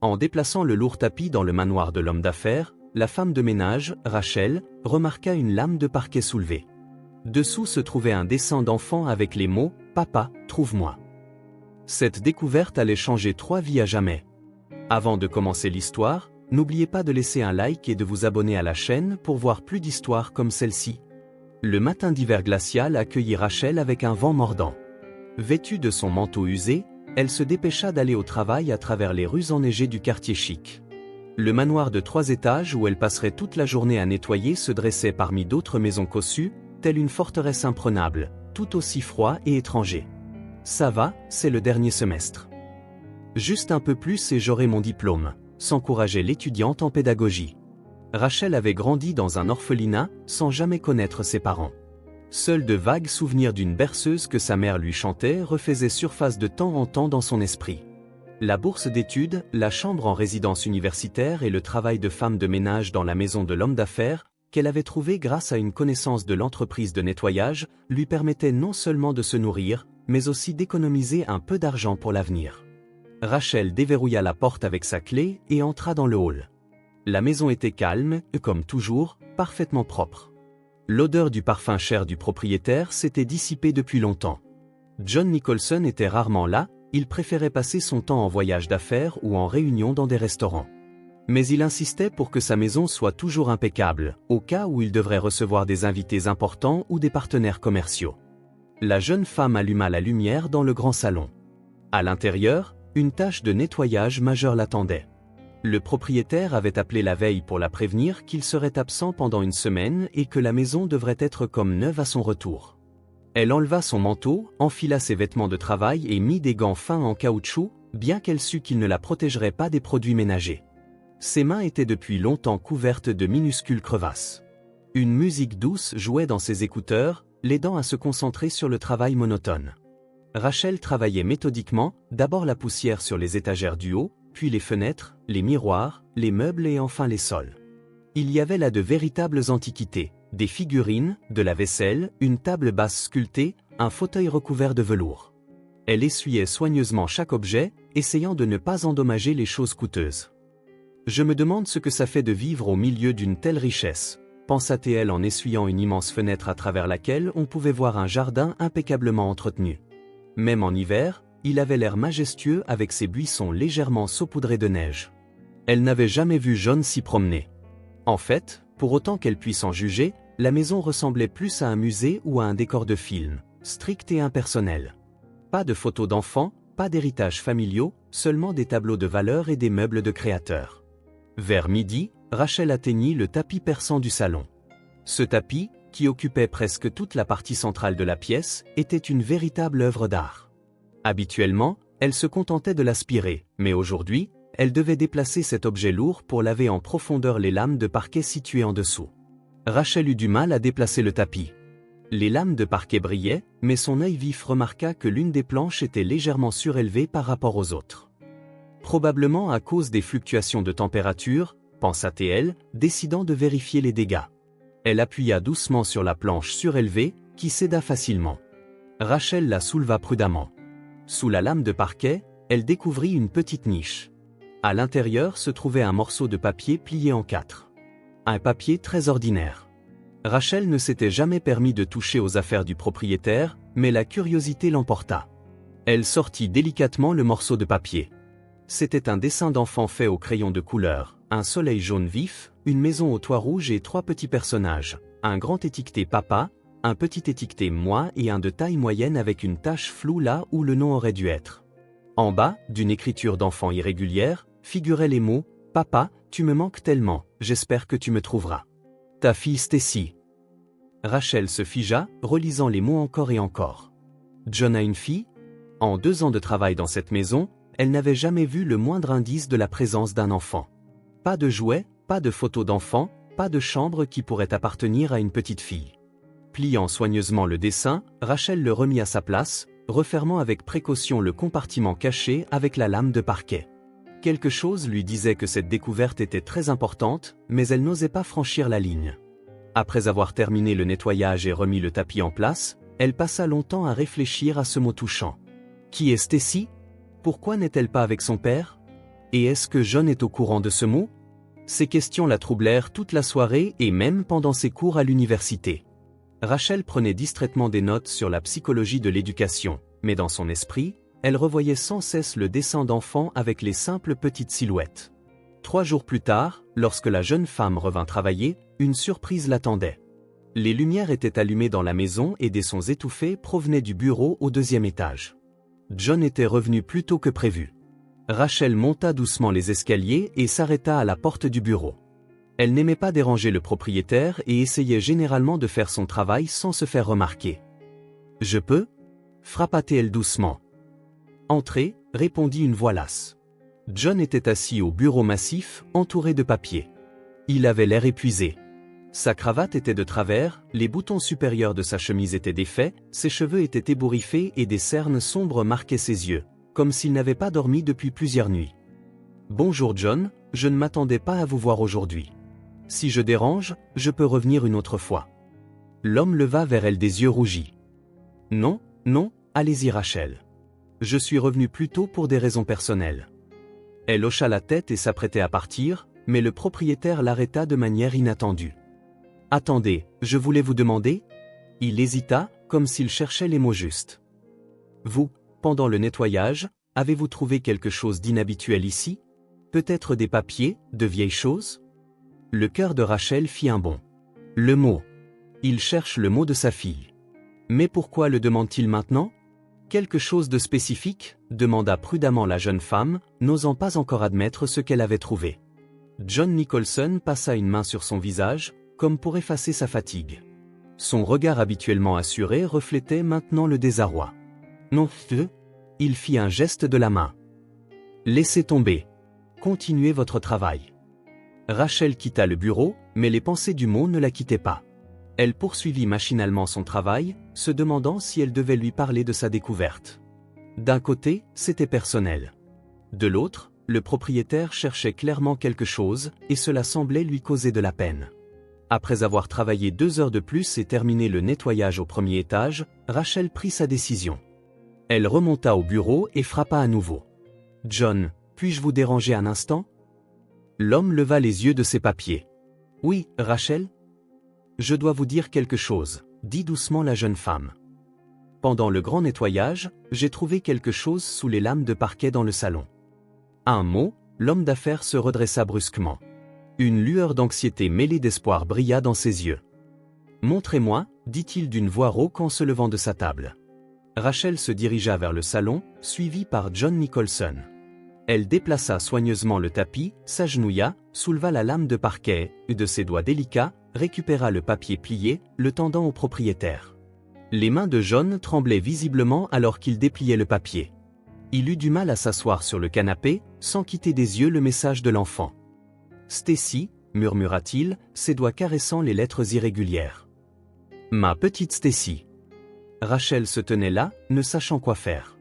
En déplaçant le lourd tapis dans le manoir de l'homme d'affaires, la femme de ménage, Rachel, remarqua une lame de parquet soulevée. Dessous se trouvait un dessin d'enfant avec les mots « Papa, trouve-moi ». Cette découverte allait changer 3 vies à jamais. Avant de commencer l'histoire, n'oubliez pas de laisser un like et de vous abonner à la chaîne pour voir plus d'histoires comme celle-ci. Le matin d'hiver glacial accueillit Rachel avec un vent mordant. Vêtue de son manteau usé, elle se dépêcha d'aller au travail à travers les rues enneigées du quartier chic. Le manoir de 3 étages où elle passerait toute la journée à nettoyer se dressait parmi d'autres maisons cossues, telle une forteresse imprenable, tout aussi froid et étranger. Ça va, c'est le dernier semestre. Juste un peu plus et j'aurai mon diplôme, s'encourageait l'étudiante en pédagogie. Rachel avait grandi dans un orphelinat, sans jamais connaître ses parents. Seuls de vagues souvenirs d'une berceuse que sa mère lui chantait refaisaient surface de temps en temps dans son esprit. La bourse d'études, la chambre en résidence universitaire et le travail de femme de ménage dans la maison de l'homme d'affaires, qu'elle avait trouvé grâce à une connaissance de l'entreprise de nettoyage, lui permettaient non seulement de se nourrir, mais aussi d'économiser un peu d'argent pour l'avenir. Rachel déverrouilla la porte avec sa clé et entra dans le hall. La maison était calme, comme toujours, parfaitement propre. L'odeur du parfum cher du propriétaire s'était dissipée depuis longtemps. John Nicholson était rarement là, il préférait passer son temps en voyage d'affaires ou en réunion dans des restaurants. Mais il insistait pour que sa maison soit toujours impeccable, au cas où il devrait recevoir des invités importants ou des partenaires commerciaux. La jeune femme alluma la lumière dans le grand salon. À l'intérieur, une tâche de nettoyage majeure l'attendait. Le propriétaire avait appelé la veille pour la prévenir qu'il serait absent pendant une semaine et que la maison devrait être comme neuve à son retour. Elle enleva son manteau, enfila ses vêtements de travail et mit des gants fins en caoutchouc, bien qu'elle sût qu'ils ne la protégeraient pas des produits ménagers. Ses mains étaient depuis longtemps couvertes de minuscules crevasses. Une musique douce jouait dans ses écouteurs, l'aidant à se concentrer sur le travail monotone. Rachel travaillait méthodiquement, d'abord la poussière sur les étagères du haut, puis les fenêtres, les miroirs, les meubles et enfin les sols. Il y avait là de véritables antiquités, des figurines, de la vaisselle, une table basse sculptée, un fauteuil recouvert de velours. Elle essuyait soigneusement chaque objet, essayant de ne pas endommager les choses coûteuses. « Je me demande ce que ça fait de vivre au milieu d'une telle richesse », pensa-t-elle en essuyant une immense fenêtre à travers laquelle on pouvait voir un jardin impeccablement entretenu. Même en hiver, il avait l'air majestueux avec ses buissons légèrement saupoudrés de neige. Elle n'avait jamais vu John s'y promener. En fait, pour autant qu'elle puisse en juger, la maison ressemblait plus à un musée ou à un décor de film, strict et impersonnel. Pas de photos d'enfants, pas d'héritages familiaux, seulement des tableaux de valeur et des meubles de créateurs. Vers midi, Rachel atteignit le tapis persan du salon. Ce tapis, qui occupait presque toute la partie centrale de la pièce, était une véritable œuvre d'art. Habituellement, elle se contentait de l'aspirer, mais aujourd'hui, elle devait déplacer cet objet lourd pour laver en profondeur les lames de parquet situées en dessous. Rachel eut du mal à déplacer le tapis. Les lames de parquet brillaient, mais son œil vif remarqua que l'une des planches était légèrement surélevée par rapport aux autres. Probablement à cause des fluctuations de température, pensa-t-elle, décidant de vérifier les dégâts. Elle appuya doucement sur la planche surélevée, qui céda facilement. Rachel la souleva prudemment. Sous la lame de parquet, elle découvrit une petite niche. À l'intérieur se trouvait un morceau de papier plié en 4. Un papier très ordinaire. Rachel ne s'était jamais permis de toucher aux affaires du propriétaire, mais la curiosité l'emporta. Elle sortit délicatement le morceau de papier. C'était un dessin d'enfant fait au crayon de couleur, un soleil jaune vif, une maison au toit rouge et 3 petits personnages, un grand étiqueté papa, un petit étiqueté moi et un de taille moyenne avec une tache floue là où le nom aurait dû être. En bas, d'une écriture d'enfant irrégulière, figuraient les mots « Papa, tu me manques tellement, j'espère que tu me trouveras. Ta fille Stacy. » Rachel se figea, relisant les mots encore et encore. John a une fille ? En 2 ans de travail dans cette maison, elle n'avait jamais vu le moindre indice de la présence d'un enfant. Pas de jouets, pas de photos d'enfants, pas de chambre qui pourrait appartenir à une petite fille. Pliant soigneusement le dessin, Rachel le remit à sa place, refermant avec précaution le compartiment caché avec la lame de parquet. Quelque chose lui disait que cette découverte était très importante, mais elle n'osait pas franchir la ligne. Après avoir terminé le nettoyage et remis le tapis en place, elle passa longtemps à réfléchir à ce mot touchant. Qui est Stacy ? Pourquoi n'est-elle pas avec son père ? Et est-ce que John est au courant de ce mot? Ces questions la troublèrent toute la soirée et même pendant ses cours à l'université. Rachel prenait distraitement des notes sur la psychologie de l'éducation, mais dans son esprit, elle revoyait sans cesse le dessin d'enfant avec les simples petites silhouettes. 3 jours plus tard, lorsque la jeune femme revint travailler, une surprise l'attendait. Les lumières étaient allumées dans la maison et des sons étouffés provenaient du bureau au 2e étage. John était revenu plus tôt que prévu. Rachel monta doucement les escaliers et s'arrêta à la porte du bureau. Elle n'aimait pas déranger le propriétaire et essayait généralement de faire son travail sans se faire remarquer. « Je peux » frappa-t-elle doucement. « Entrez » répondit une voix lasse. John était assis au bureau massif, entouré de papiers. Il avait l'air épuisé. Sa cravate était de travers, les boutons supérieurs de sa chemise étaient défaits, ses cheveux étaient ébouriffés et des cernes sombres marquaient ses yeux, comme s'il n'avait pas dormi depuis plusieurs nuits. « Bonjour John, je ne m'attendais pas à vous voir aujourd'hui. Si je dérange, je peux revenir une autre fois. » L'homme leva vers elle des yeux rougis. « Non, non, allez-y Rachel. Je suis revenu plus tôt pour des raisons personnelles. » Elle hocha la tête et s'apprêtait à partir, mais le propriétaire l'arrêta de manière inattendue. « Attendez, je voulais vous demander ?» Il hésita, comme s'il cherchait les mots justes. « Vous, pendant le nettoyage, avez-vous trouvé quelque chose d'inhabituel ici? Peut-être des papiers, de vieilles choses ?» Le cœur de Rachel fit un bond. Le mot. Il cherche le mot de sa fille. Mais pourquoi le demande-t-il maintenant? Quelque chose de spécifique? Demanda prudemment la jeune femme, n'osant pas encore admettre ce qu'elle avait trouvé. John Nicholson passa une main sur son visage, comme pour effacer sa fatigue. Son regard habituellement assuré reflétait maintenant le désarroi. Non, il fit un geste de la main. Laissez tomber. Continuez votre travail. Rachel quitta le bureau, mais les pensées du mot ne la quittaient pas. Elle poursuivit machinalement son travail, se demandant si elle devait lui parler de sa découverte. D'un côté, c'était personnel. De l'autre, le propriétaire cherchait clairement quelque chose, et cela semblait lui causer de la peine. Après avoir travaillé 2 heures de plus et terminé le nettoyage au 1er étage, Rachel prit sa décision. Elle remonta au bureau et frappa à nouveau. « John, puis-je vous déranger un instant ?» L'homme leva les yeux de ses papiers. « Oui, Rachel ?»« Je dois vous dire quelque chose, » dit doucement la jeune femme. « Pendant le grand nettoyage, j'ai trouvé quelque chose sous les lames de parquet dans le salon. » À un mot, l'homme d'affaires se redressa brusquement. Une lueur d'anxiété mêlée d'espoir brilla dans ses yeux. « Montrez-moi, » dit-il d'une voix rauque en se levant de sa table. Rachel se dirigea vers le salon, suivie par John Nicholson. Elle déplaça soigneusement le tapis, s'agenouilla, souleva la lame de parquet, et de ses doigts délicats, récupéra le papier plié, le tendant au propriétaire. Les mains de John tremblaient visiblement alors qu'il dépliait le papier. Il eut du mal à s'asseoir sur le canapé, sans quitter des yeux le message de l'enfant. « Stacy » murmura-t-il, ses doigts caressant les lettres irrégulières. « Ma petite Stacy. » Rachel se tenait là, ne sachant quoi faire.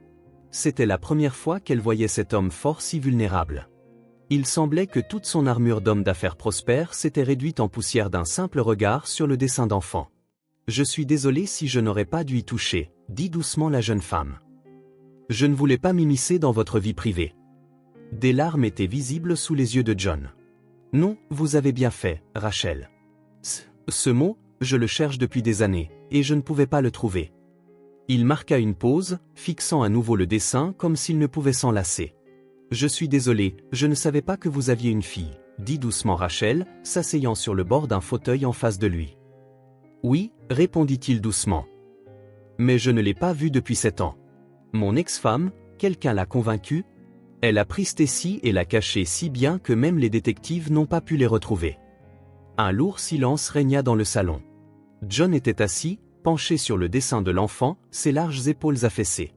C'était la première fois qu'elle voyait cet homme fort si vulnérable. Il semblait que toute son armure d'homme d'affaires prospère s'était réduite en poussière d'un simple regard sur le dessin d'enfant. « Je suis désolé si je n'aurais pas dû y toucher, » dit doucement la jeune femme. « Je ne voulais pas m'immiscer dans votre vie privée. » Des larmes étaient visibles sous les yeux de John. « Non, vous avez bien fait, Rachel. Ce mot, je le cherche depuis des années, et je ne pouvais pas le trouver. » Il marqua une pause, fixant à nouveau le dessin comme s'il ne pouvait s'en lasser. « Je suis désolé, je ne savais pas que vous aviez une fille, » dit doucement Rachel, s'asseyant sur le bord d'un fauteuil en face de lui. « Oui, » répondit-il doucement. « Mais je ne l'ai pas vue depuis 7 ans. Mon ex-femme, quelqu'un l'a convaincue. Elle a pris Stacy et l'a cachée si bien que même les détectives n'ont pas pu les retrouver. » Un lourd silence régna dans le salon. John était assis, penché sur le dessin de l'enfant, ses larges épaules affaissées.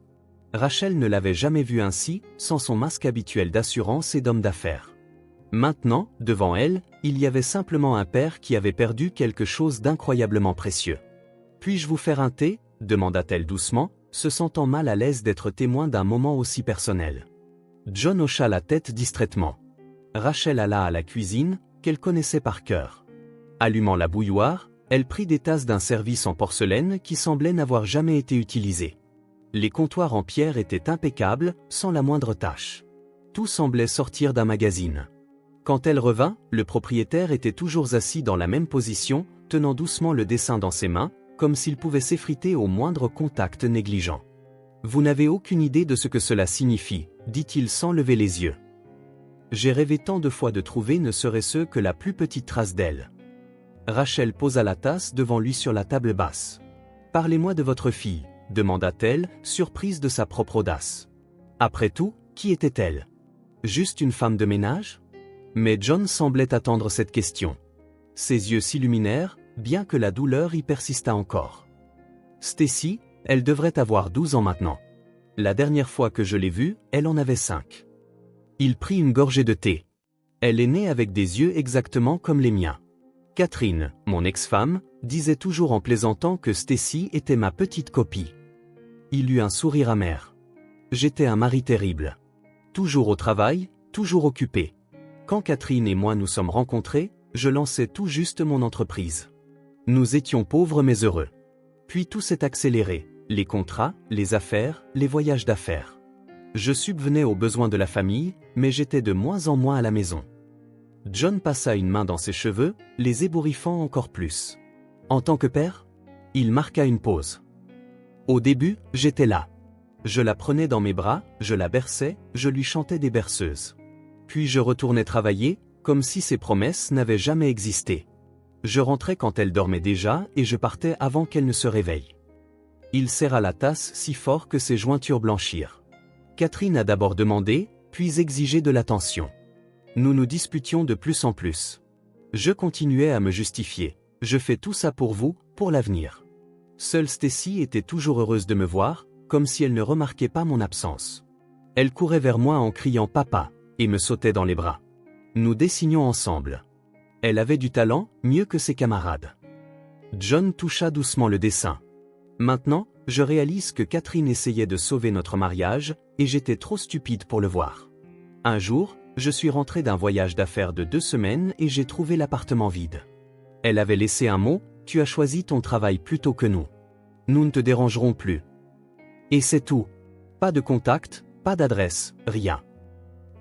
Rachel ne l'avait jamais vu ainsi, sans son masque habituel d'assurance et d'homme d'affaires. Maintenant, devant elle, il y avait simplement un père qui avait perdu quelque chose d'incroyablement précieux. « Puis-je vous faire un thé ?» demanda-t-elle doucement, se sentant mal à l'aise d'être témoin d'un moment aussi personnel. John hocha la tête distraitement. Rachel alla à la cuisine, qu'elle connaissait par cœur. Allumant la bouilloire, elle prit des tasses d'un service en porcelaine qui semblait n'avoir jamais été utilisé. Les comptoirs en pierre étaient impeccables, sans la moindre tache. Tout semblait sortir d'un magazine. Quand elle revint, le propriétaire était toujours assis dans la même position, tenant doucement le dessin dans ses mains, comme s'il pouvait s'effriter au moindre contact négligent. « Vous n'avez aucune idée de ce que cela signifie, dit-il sans lever les yeux. J'ai rêvé tant de fois de trouver ne serait-ce que la plus petite trace d'elle. » Rachel posa la tasse devant lui sur la table basse. « Parlez-moi de votre fille, demanda-t-elle, surprise de sa propre audace. Après tout, qui était-elle? Juste une femme de ménage? Mais John semblait attendre cette question. Ses yeux s'illuminèrent, bien que la douleur y persistât encore. Stacy, elle devrait avoir 12 ans maintenant. La dernière fois que je l'ai vue, elle en avait 5. Il prit une gorgée de thé. Elle est née avec des yeux exactement comme les miens. Catherine, mon ex-femme, disait toujours en plaisantant que Stacy était ma petite copie. Il eut un sourire amer. J'étais un mari terrible. Toujours au travail, toujours occupé. Quand Catherine et moi nous sommes rencontrés, je lançais tout juste mon entreprise. Nous étions pauvres mais heureux. Puis tout s'est accéléré, les contrats, les affaires, les voyages d'affaires. Je subvenais aux besoins de la famille, mais j'étais de moins en moins à la maison. John passa une main dans ses cheveux, les ébouriffant encore plus. En tant que père, il marqua une pause. Au début, j'étais là. Je la prenais dans mes bras, je la berçais, je lui chantais des berceuses. Puis je retournais travailler, comme si ses promesses n'avaient jamais existé. Je rentrais quand elle dormait déjà et je partais avant qu'elle ne se réveille. Il serra la tasse si fort que ses jointures blanchirent. Catherine a d'abord demandé, puis exigé de l'attention. Nous nous disputions de plus en plus. Je continuais à me justifier. Je fais tout ça pour vous, pour l'avenir. Seule Stacy était toujours heureuse de me voir, comme si elle ne remarquait pas mon absence. Elle courait vers moi en criant « Papa » et me sautait dans les bras. Nous dessinions ensemble. Elle avait du talent, mieux que ses camarades. John toucha doucement le dessin. Maintenant, je réalise que Catherine essayait de sauver notre mariage, et j'étais trop stupide pour le voir. Un jour, je suis rentré d'un voyage d'affaires de 2 semaines et j'ai trouvé l'appartement vide. Elle avait laissé un mot, « Tu as choisi ton travail plutôt que nous. Nous ne te dérangerons plus. » Et c'est tout. Pas de contact, pas d'adresse, rien.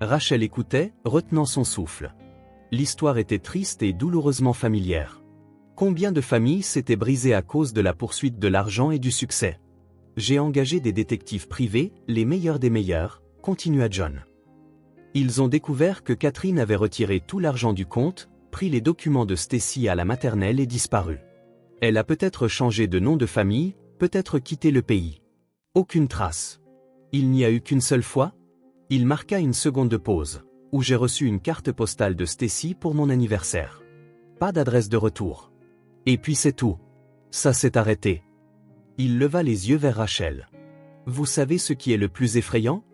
Rachel écoutait, retenant son souffle. L'histoire était triste et douloureusement familière. Combien de familles s'étaient brisées à cause de la poursuite de l'argent et du succès? J'ai engagé des détectives privés, les meilleurs des meilleurs, continua John. Ils ont découvert que Catherine avait retiré tout l'argent du compte, pris les documents de Stacy à la maternelle et disparu. Elle a peut-être changé de nom de famille, peut-être quitté le pays. Aucune trace. Il n'y a eu qu'une seule fois? Il marqua une seconde de pause, où j'ai reçu une carte postale de Stacy pour mon anniversaire. Pas d'adresse de retour. Et puis c'est tout. Ça s'est arrêté. Il leva les yeux vers Rachel. Vous savez ce qui est le plus effrayant?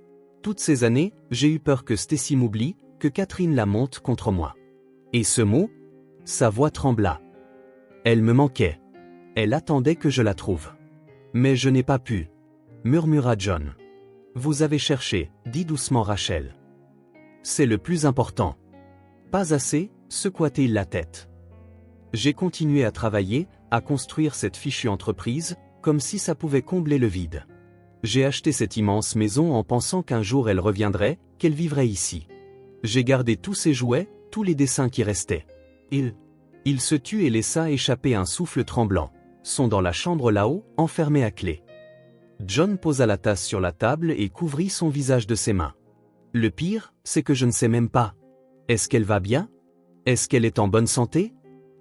Toutes ces années, j'ai eu peur que Stacy m'oublie, que Catherine la monte contre moi. Et ce mot? Sa voix trembla. Elle me manquait. Elle attendait que je la trouve. Mais je n'ai pas pu. Murmura John. Vous avez cherché, dit doucement Rachel. C'est le plus important. Pas assez, secoua-t-il la tête. J'ai continué à travailler, à construire cette fichue entreprise, comme si ça pouvait combler le vide. J'ai acheté cette immense maison en pensant qu'un jour elle reviendrait, qu'elle vivrait ici. J'ai gardé tous ses jouets, tous les dessins qui restaient. Il se tut et laissa échapper un souffle tremblant. Sont dans la chambre là-haut, enfermés à clé. John posa la tasse sur la table et couvrit son visage de ses mains. Le pire, c'est que je ne sais même pas. Est-ce qu'elle va bien? Est-ce qu'elle est en bonne santé?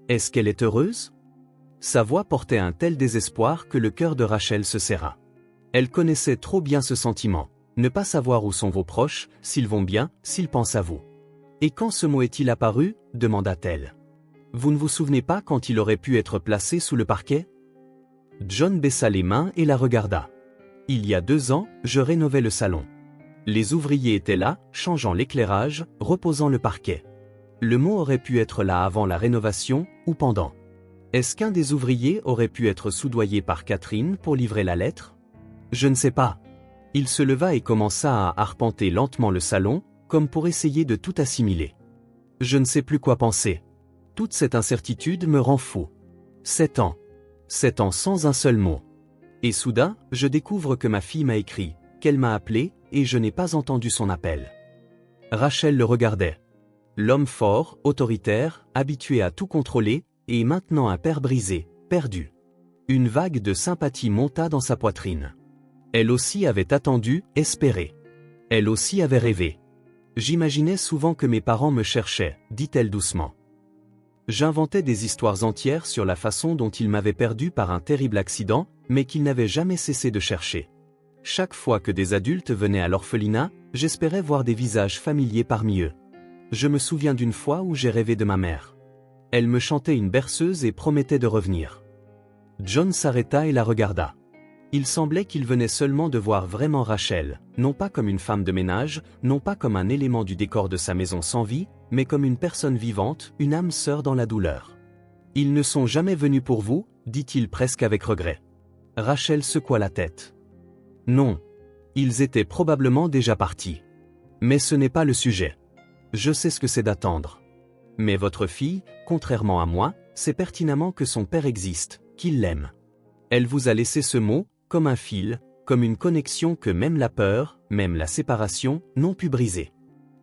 Est-ce qu'elle est heureuse? Sa voix portait un tel désespoir que le cœur de Rachel se serra. Elle connaissait trop bien ce sentiment, ne pas savoir où sont vos proches, s'ils vont bien, s'ils pensent à vous. Et quand ce mot est-il apparu? Demanda-t-elle. Vous ne vous souvenez pas quand il aurait pu être placé sous le parquet? John baissa les mains et la regarda. Il y a 2 ans, je rénovais le salon. Les ouvriers étaient là, changeant l'éclairage, reposant le parquet. Le mot aurait pu être là avant la rénovation, ou pendant. Est-ce qu'un des ouvriers aurait pu être soudoyé par Catherine pour livrer la lettre? Je ne sais pas. Il se leva et commença à arpenter lentement le salon, comme pour essayer de tout assimiler. Je ne sais plus quoi penser. Toute cette incertitude me rend fou. 7 ans. 7 ans sans un seul mot. Et soudain, je découvre que ma fille m'a écrit, qu'elle m'a appelé, et je n'ai pas entendu son appel. Rachel le regardait. L'homme fort, autoritaire, habitué à tout contrôler, et maintenant un père brisé, perdu. Une vague de sympathie monta dans sa poitrine. Elle aussi avait attendu, espéré. Elle aussi avait rêvé. J'imaginais souvent que mes parents me cherchaient, dit-elle doucement. J'inventais des histoires entières sur la façon dont ils m'avaient perdu par un terrible accident, mais qu'ils n'avaient jamais cessé de chercher. Chaque fois que des adultes venaient à l'orphelinat, j'espérais voir des visages familiers parmi eux. Je me souviens d'une fois où j'ai rêvé de ma mère. Elle me chantait une berceuse et promettait de revenir. John s'arrêta et la regarda. Il semblait qu'il venait seulement de voir vraiment Rachel, non pas comme une femme de ménage, non pas comme un élément du décor de sa maison sans vie, mais comme une personne vivante, une âme sœur dans la douleur. « Ils ne sont jamais venus pour vous » dit-il presque avec regret. Rachel secoua la tête. « Non. Ils étaient probablement déjà partis. Mais ce n'est pas le sujet. Je sais ce que c'est d'attendre. Mais votre fille, contrairement à moi, sait pertinemment que son père existe, qu'il l'aime. Elle vous a laissé ce mot, comme un fil, comme une connexion que même la peur, même la séparation, n'ont pu briser.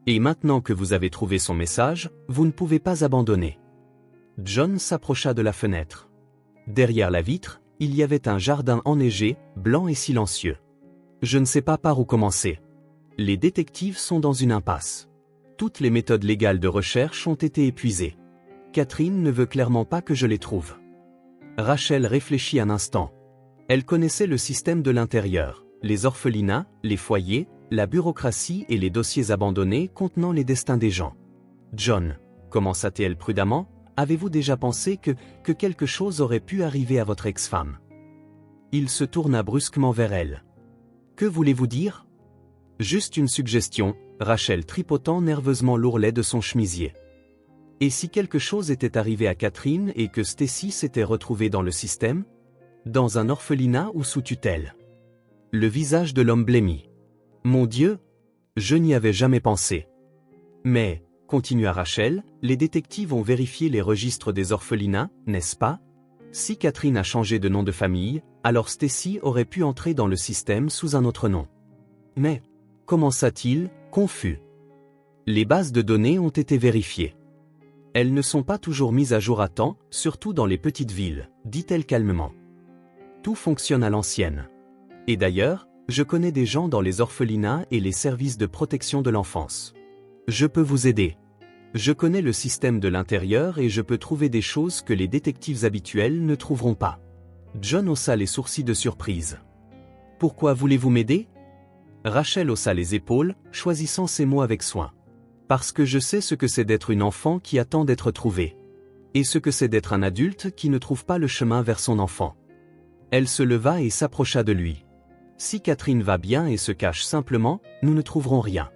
Et maintenant que vous avez trouvé son message, vous ne pouvez pas abandonner. » John s'approcha de la fenêtre. Derrière la vitre, il y avait un jardin enneigé, blanc et silencieux. Je ne sais pas par où commencer. Les détectives sont dans une impasse. Toutes les méthodes légales de recherche ont été épuisées. Catherine ne veut clairement pas que je les trouve. Rachel réfléchit un instant. Elle connaissait le système de l'intérieur, les orphelinats, les foyers, la bureaucratie et les dossiers abandonnés contenant les destins des gens. « John, » commença-t-elle prudemment, « avez-vous déjà pensé que quelque chose aurait pu arriver à votre ex-femme » Il se tourna brusquement vers elle. « Que voulez-vous dire ?»« Juste une suggestion, » Rachel tripotant nerveusement l'ourlet de son chemisier. « Et si quelque chose était arrivé à Catherine et que Stacy s'était retrouvée dans le système ? Dans un orphelinat ou sous tutelle ?» Le visage de l'homme blêmit. « Mon Dieu ! Je n'y avais jamais pensé. Mais, continua Rachel, les détectives ont vérifié les registres des orphelinats, n'est-ce pas ? Si Catherine a changé de nom de famille, alors Stacy aurait pu entrer dans le système sous un autre nom. Mais, commença-t-il, confus. Les bases de données ont été vérifiées. Elles ne sont pas toujours mises à jour à temps, surtout dans les petites villes, dit-elle calmement. Tout fonctionne à l'ancienne. Et d'ailleurs, je connais des gens dans les orphelinats et les services de protection de l'enfance. Je peux vous aider. Je connais le système de l'intérieur et je peux trouver des choses que les détectives habituels ne trouveront pas. John haussa les sourcils de surprise. « Pourquoi voulez-vous m'aider » Rachel haussa les épaules, choisissant ses mots avec soin. « Parce que je sais ce que c'est d'être une enfant qui attend d'être trouvée. Et ce que c'est d'être un adulte qui ne trouve pas le chemin vers son enfant. » Elle se leva et s'approcha de lui. « Si Catherine va bien et se cache simplement, nous ne trouverons rien.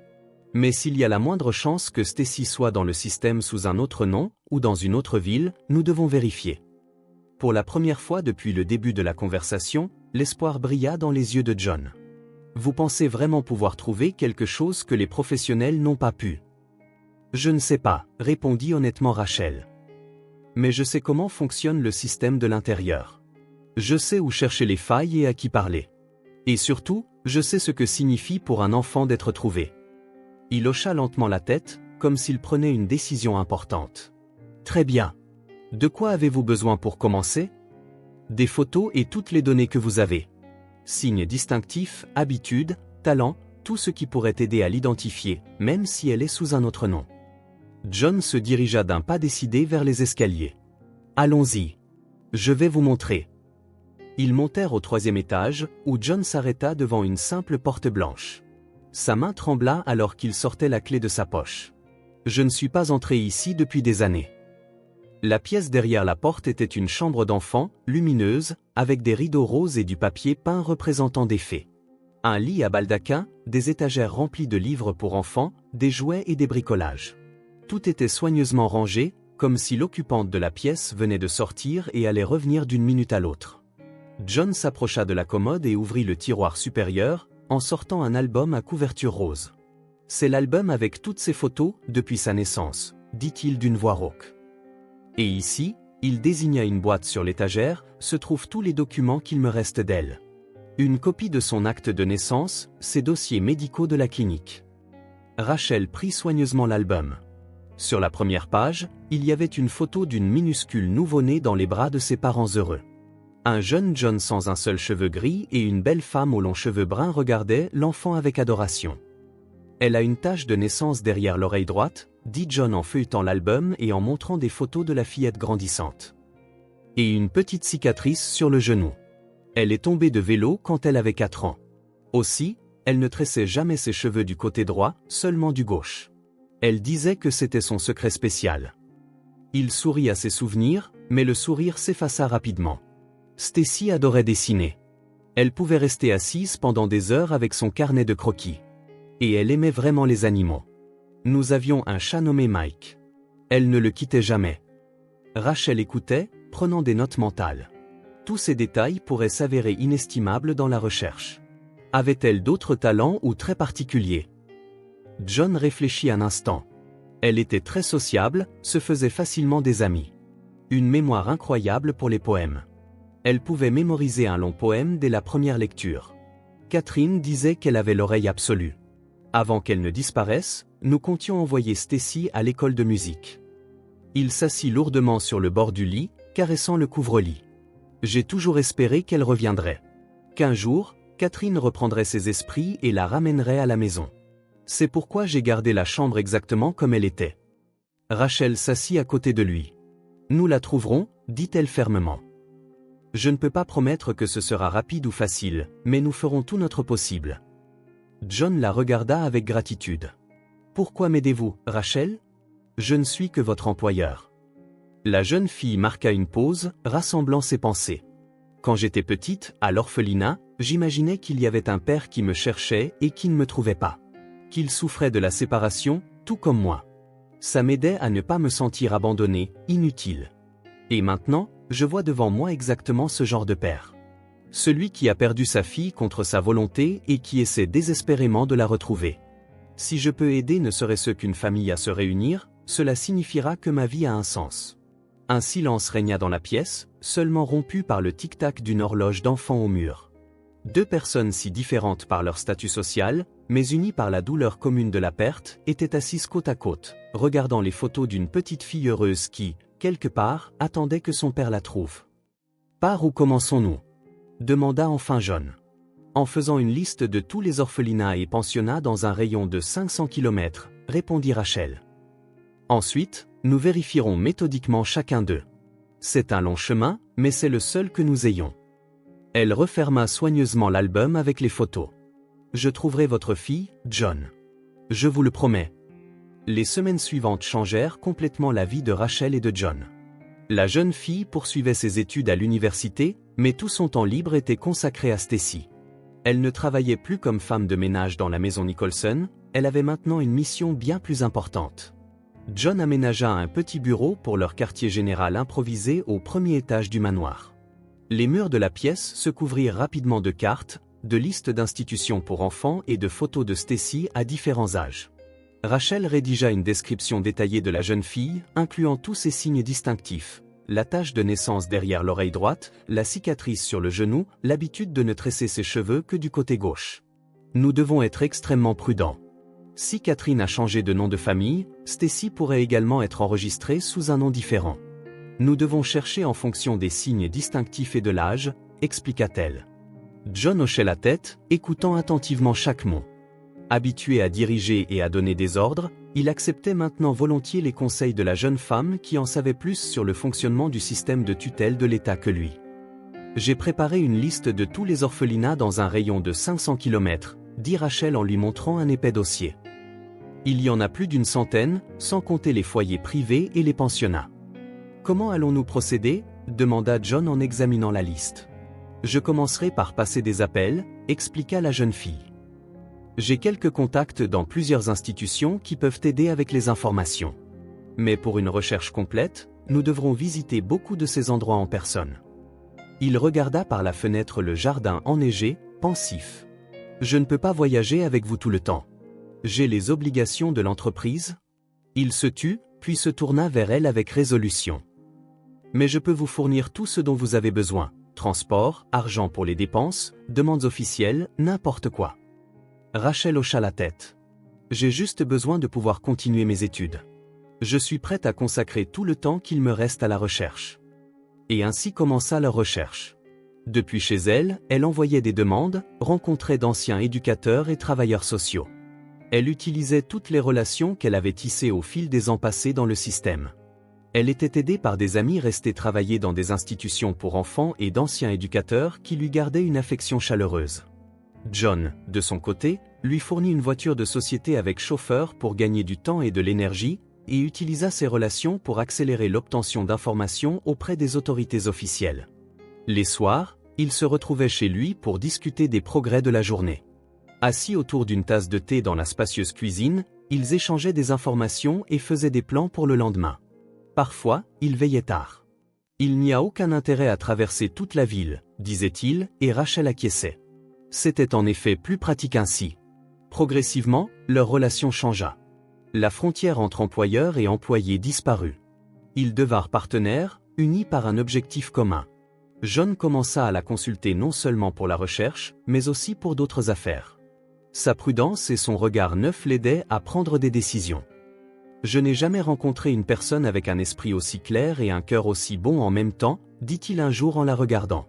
Mais s'il y a la moindre chance que Stacy soit dans le système sous un autre nom, ou dans une autre ville, nous devons vérifier. » Pour la première fois depuis le début de la conversation, l'espoir brilla dans les yeux de John. « Vous pensez vraiment pouvoir trouver quelque chose que les professionnels n'ont pas pu ? » « Je ne sais pas, » répondit honnêtement Rachel. « Mais je sais comment fonctionne le système de l'intérieur. Je sais où chercher les failles et à qui parler. Et surtout, je sais ce que signifie pour un enfant d'être trouvé. » Il hocha lentement la tête, comme s'il prenait une décision importante. « Très bien. De quoi avez-vous besoin pour commencer ? » Des photos et toutes les données que vous avez. Signes distinctifs, habitudes, talents, tout ce qui pourrait aider à l'identifier, même si elle est sous un autre nom. John se dirigea d'un pas décidé vers les escaliers. « Allons-y. Je vais vous montrer. » Ils montèrent au 3e étage, où John s'arrêta devant une simple porte blanche. Sa main trembla alors qu'il sortait la clé de sa poche. « Je ne suis pas entré ici depuis des années. » La pièce derrière la porte était une chambre d'enfant, lumineuse, avec des rideaux roses et du papier peint représentant des fées. Un lit à baldaquin, des étagères remplies de livres pour enfants, des jouets et des bricolages. Tout était soigneusement rangé, comme si l'occupante de la pièce venait de sortir et allait revenir d'une minute à l'autre. John s'approcha de la commode et ouvrit le tiroir supérieur, en sortant un album à couverture rose. « C'est l'album avec toutes ses photos, depuis sa naissance, » dit-il d'une voix rauque. « Et ici, » il désigna une boîte sur l'étagère, « se trouvent tous les documents qu'il me reste d'elle. Une copie de son acte de naissance, ses dossiers médicaux de la clinique. » Rachel prit soigneusement l'album. Sur la première page, il y avait une photo d'une minuscule nouveau-née dans les bras de ses parents heureux. Un jeune John sans un seul cheveu gris et une belle femme aux longs cheveux bruns regardaient l'enfant avec adoration. Elle a une tache de naissance derrière l'oreille droite, dit John en feuilletant l'album et en montrant des photos de la fillette grandissante. Et une petite cicatrice sur le genou. Elle est tombée de vélo quand elle avait 4 ans. Aussi, elle ne tressait jamais ses cheveux du côté droit, seulement du gauche. Elle disait que c'était son secret spécial. Il sourit à ses souvenirs, mais le sourire s'effaça rapidement. Stacy adorait dessiner. Elle pouvait rester assise pendant des heures avec son carnet de croquis. Et elle aimait vraiment les animaux. Nous avions un chat nommé Mike. Elle ne le quittait jamais. Rachel écoutait, prenant des notes mentales. Tous ces détails pourraient s'avérer inestimables dans la recherche. Avait-elle d'autres talents ou traits particuliers? John réfléchit un instant. Elle était très sociable, se faisait facilement des amis. Une mémoire incroyable pour les poèmes. Elle pouvait mémoriser un long poème dès la première lecture. Catherine disait qu'elle avait l'oreille absolue. Avant qu'elle ne disparaisse, nous comptions envoyer Stacy à l'école de musique. Il s'assit lourdement sur le bord du lit, caressant le couvre-lit. J'ai toujours espéré qu'elle reviendrait. Qu'un jour, Catherine reprendrait ses esprits et la ramènerait à la maison. C'est pourquoi j'ai gardé la chambre exactement comme elle était. Rachel s'assit à côté de lui. Nous la trouverons, dit-elle fermement. Je ne peux pas promettre que ce sera rapide ou facile, mais nous ferons tout notre possible. John la regarda avec gratitude. Pourquoi m'aidez-vous, Rachel? Je ne suis que votre employeur. La jeune fille marqua une pause, rassemblant ses pensées. Quand j'étais petite, à l'orphelinat, j'imaginais qu'il y avait un père qui me cherchait et qui ne me trouvait pas. Qu'il souffrait de la séparation, tout comme moi. Ça m'aidait à ne pas me sentir abandonné, inutile. Et maintenant, je vois devant moi exactement ce genre de père. Celui qui a perdu sa fille contre sa volonté et qui essaie désespérément de la retrouver. Si je peux aider ne serait-ce qu'une famille à se réunir, cela signifiera que ma vie a un sens. Un silence régna dans la pièce, seulement rompu par le tic-tac d'une horloge d'enfant au mur. Deux personnes si différentes par leur statut social, mais unies par la douleur commune de la perte, étaient assises côte à côte, regardant les photos d'une petite fille heureuse qui, quelque part, attendait que son père la trouve. « Par où commençons-nous » demanda enfin John. « En faisant une liste de tous les orphelinats et pensionnats dans un rayon de 500 km, répondit Rachel. Ensuite, nous vérifierons méthodiquement chacun d'eux. C'est un long chemin, mais c'est le seul que nous ayons. » Elle referma soigneusement l'album avec les photos. « Je trouverai votre fille, John. Je vous le promets. » Les semaines suivantes changèrent complètement la vie de Rachel et de John. La jeune fille poursuivait ses études à l'université, mais tout son temps libre était consacré à Stacy. Elle ne travaillait plus comme femme de ménage dans la maison Nicholson, elle avait maintenant une mission bien plus importante. John aménagea un petit bureau pour leur quartier général improvisé au premier étage du manoir. Les murs de la pièce se couvrirent rapidement de cartes, de listes d'institutions pour enfants et de photos de Stacy à différents âges. Rachel rédigea une description détaillée de la jeune fille, incluant tous ses signes distinctifs. La tache de naissance derrière l'oreille droite, la cicatrice sur le genou, l'habitude de ne tresser ses cheveux que du côté gauche. Nous devons être extrêmement prudents. Si Catherine a changé de nom de famille, Stacy pourrait également être enregistrée sous un nom différent. Nous devons chercher en fonction des signes distinctifs et de l'âge, expliqua-t-elle. John hochait la tête, écoutant attentivement chaque mot. Habitué à diriger et à donner des ordres, il acceptait maintenant volontiers les conseils de la jeune femme qui en savait plus sur le fonctionnement du système de tutelle de l'État que lui. J'ai préparé une liste de tous les orphelinats dans un rayon de 500 km, dit Rachel en lui montrant un épais dossier. Il y en a plus d'une centaine, sans compter les foyers privés et les pensionnats. Comment allons-nous procéder? Demanda John en examinant la liste. Je commencerai par passer des appels, expliqua la jeune fille. J'ai quelques contacts dans plusieurs institutions qui peuvent aider avec les informations. Mais pour une recherche complète, nous devrons visiter beaucoup de ces endroits en personne. Il regarda par la fenêtre le jardin enneigé, pensif. Je ne peux pas voyager avec vous tout le temps. J'ai les obligations de l'entreprise. Il se tut, puis se tourna vers elle avec résolution. Mais je peux vous fournir tout ce dont vous avez besoin. Transport, argent pour les dépenses, demandes officielles, n'importe quoi. Rachel hocha la tête. J'ai juste besoin de pouvoir continuer mes études. Je suis prête à consacrer tout le temps qu'il me reste à la recherche. Et ainsi commença leur recherche. Depuis chez elle, elle envoyait des demandes, rencontrait d'anciens éducateurs et travailleurs sociaux. Elle utilisait toutes les relations qu'elle avait tissées au fil des ans passés dans le système. Elle était aidée par des amis restés travailler dans des institutions pour enfants et d'anciens éducateurs qui lui gardaient une affection chaleureuse. John, de son côté, lui fournit une voiture de société avec chauffeur pour gagner du temps et de l'énergie, et utilisa ses relations pour accélérer l'obtention d'informations auprès des autorités officielles. Les soirs, il se retrouvait chez lui pour discuter des progrès de la journée. Assis autour d'une tasse de thé dans la spacieuse cuisine, ils échangeaient des informations et faisaient des plans pour le lendemain. Parfois, ils veillaient tard. Il n'y a aucun intérêt à traverser toute la ville, disait-il, et Rachel acquiesçait. C'était en effet plus pratique ainsi. Progressivement, leur relation changea. La frontière entre employeur et employé disparut. Ils devinrent partenaires, unis par un objectif commun. John commença à la consulter non seulement pour la recherche, mais aussi pour d'autres affaires. Sa prudence et son regard neuf l'aidaient à prendre des décisions. Je n'ai jamais rencontré une personne avec un esprit aussi clair et un cœur aussi bon en même temps, dit-il un jour en la regardant.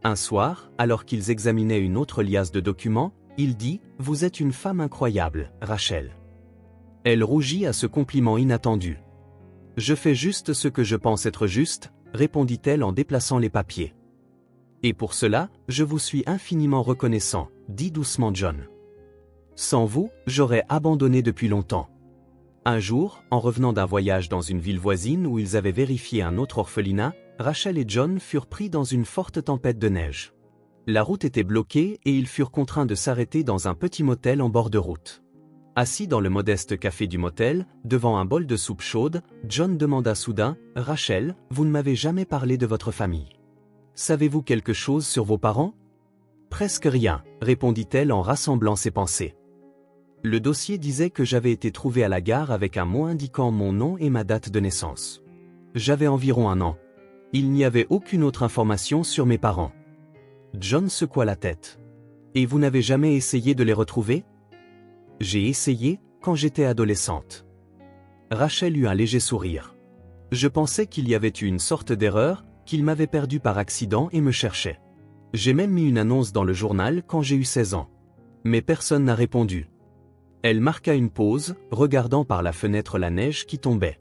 Un soir, alors qu'ils examinaient une autre liasse de documents, il dit « Vous êtes une femme incroyable, Rachel. » Elle rougit à ce compliment inattendu. « Je fais juste ce que je pense être juste, » répondit-elle en déplaçant les papiers. « Et pour cela, je vous suis infiniment reconnaissant, » dit doucement John. « Sans vous, j'aurais abandonné depuis longtemps. » Un jour, en revenant d'un voyage dans une ville voisine où ils avaient vérifié un autre orphelinat, Rachel et John furent pris dans une forte tempête de neige. La route était bloquée et ils furent contraints de s'arrêter dans un petit motel en bord de route. Assis dans le modeste café du motel, devant un bol de soupe chaude, John demanda soudain « Rachel, vous ne m'avez jamais parlé de votre famille. Savez-vous quelque chose sur vos parents ?»« Presque rien, » répondit-elle en rassemblant ses pensées. Le dossier disait que j'avais été trouvé à la gare avec un mot indiquant mon nom et ma date de naissance. J'avais environ 1 an. Il n'y avait aucune autre information sur mes parents. John secoua la tête. « Et vous n'avez jamais essayé de les retrouver ?»« J'ai essayé, quand j'étais adolescente. » Rachel eut un léger sourire. « Je pensais qu'il y avait eu une sorte d'erreur, qu'il m'avait perdu par accident et me cherchait. J'ai même mis une annonce dans le journal quand j'ai eu 16 ans. Mais personne n'a répondu. » Elle marqua une pause, regardant par la fenêtre la neige qui tombait.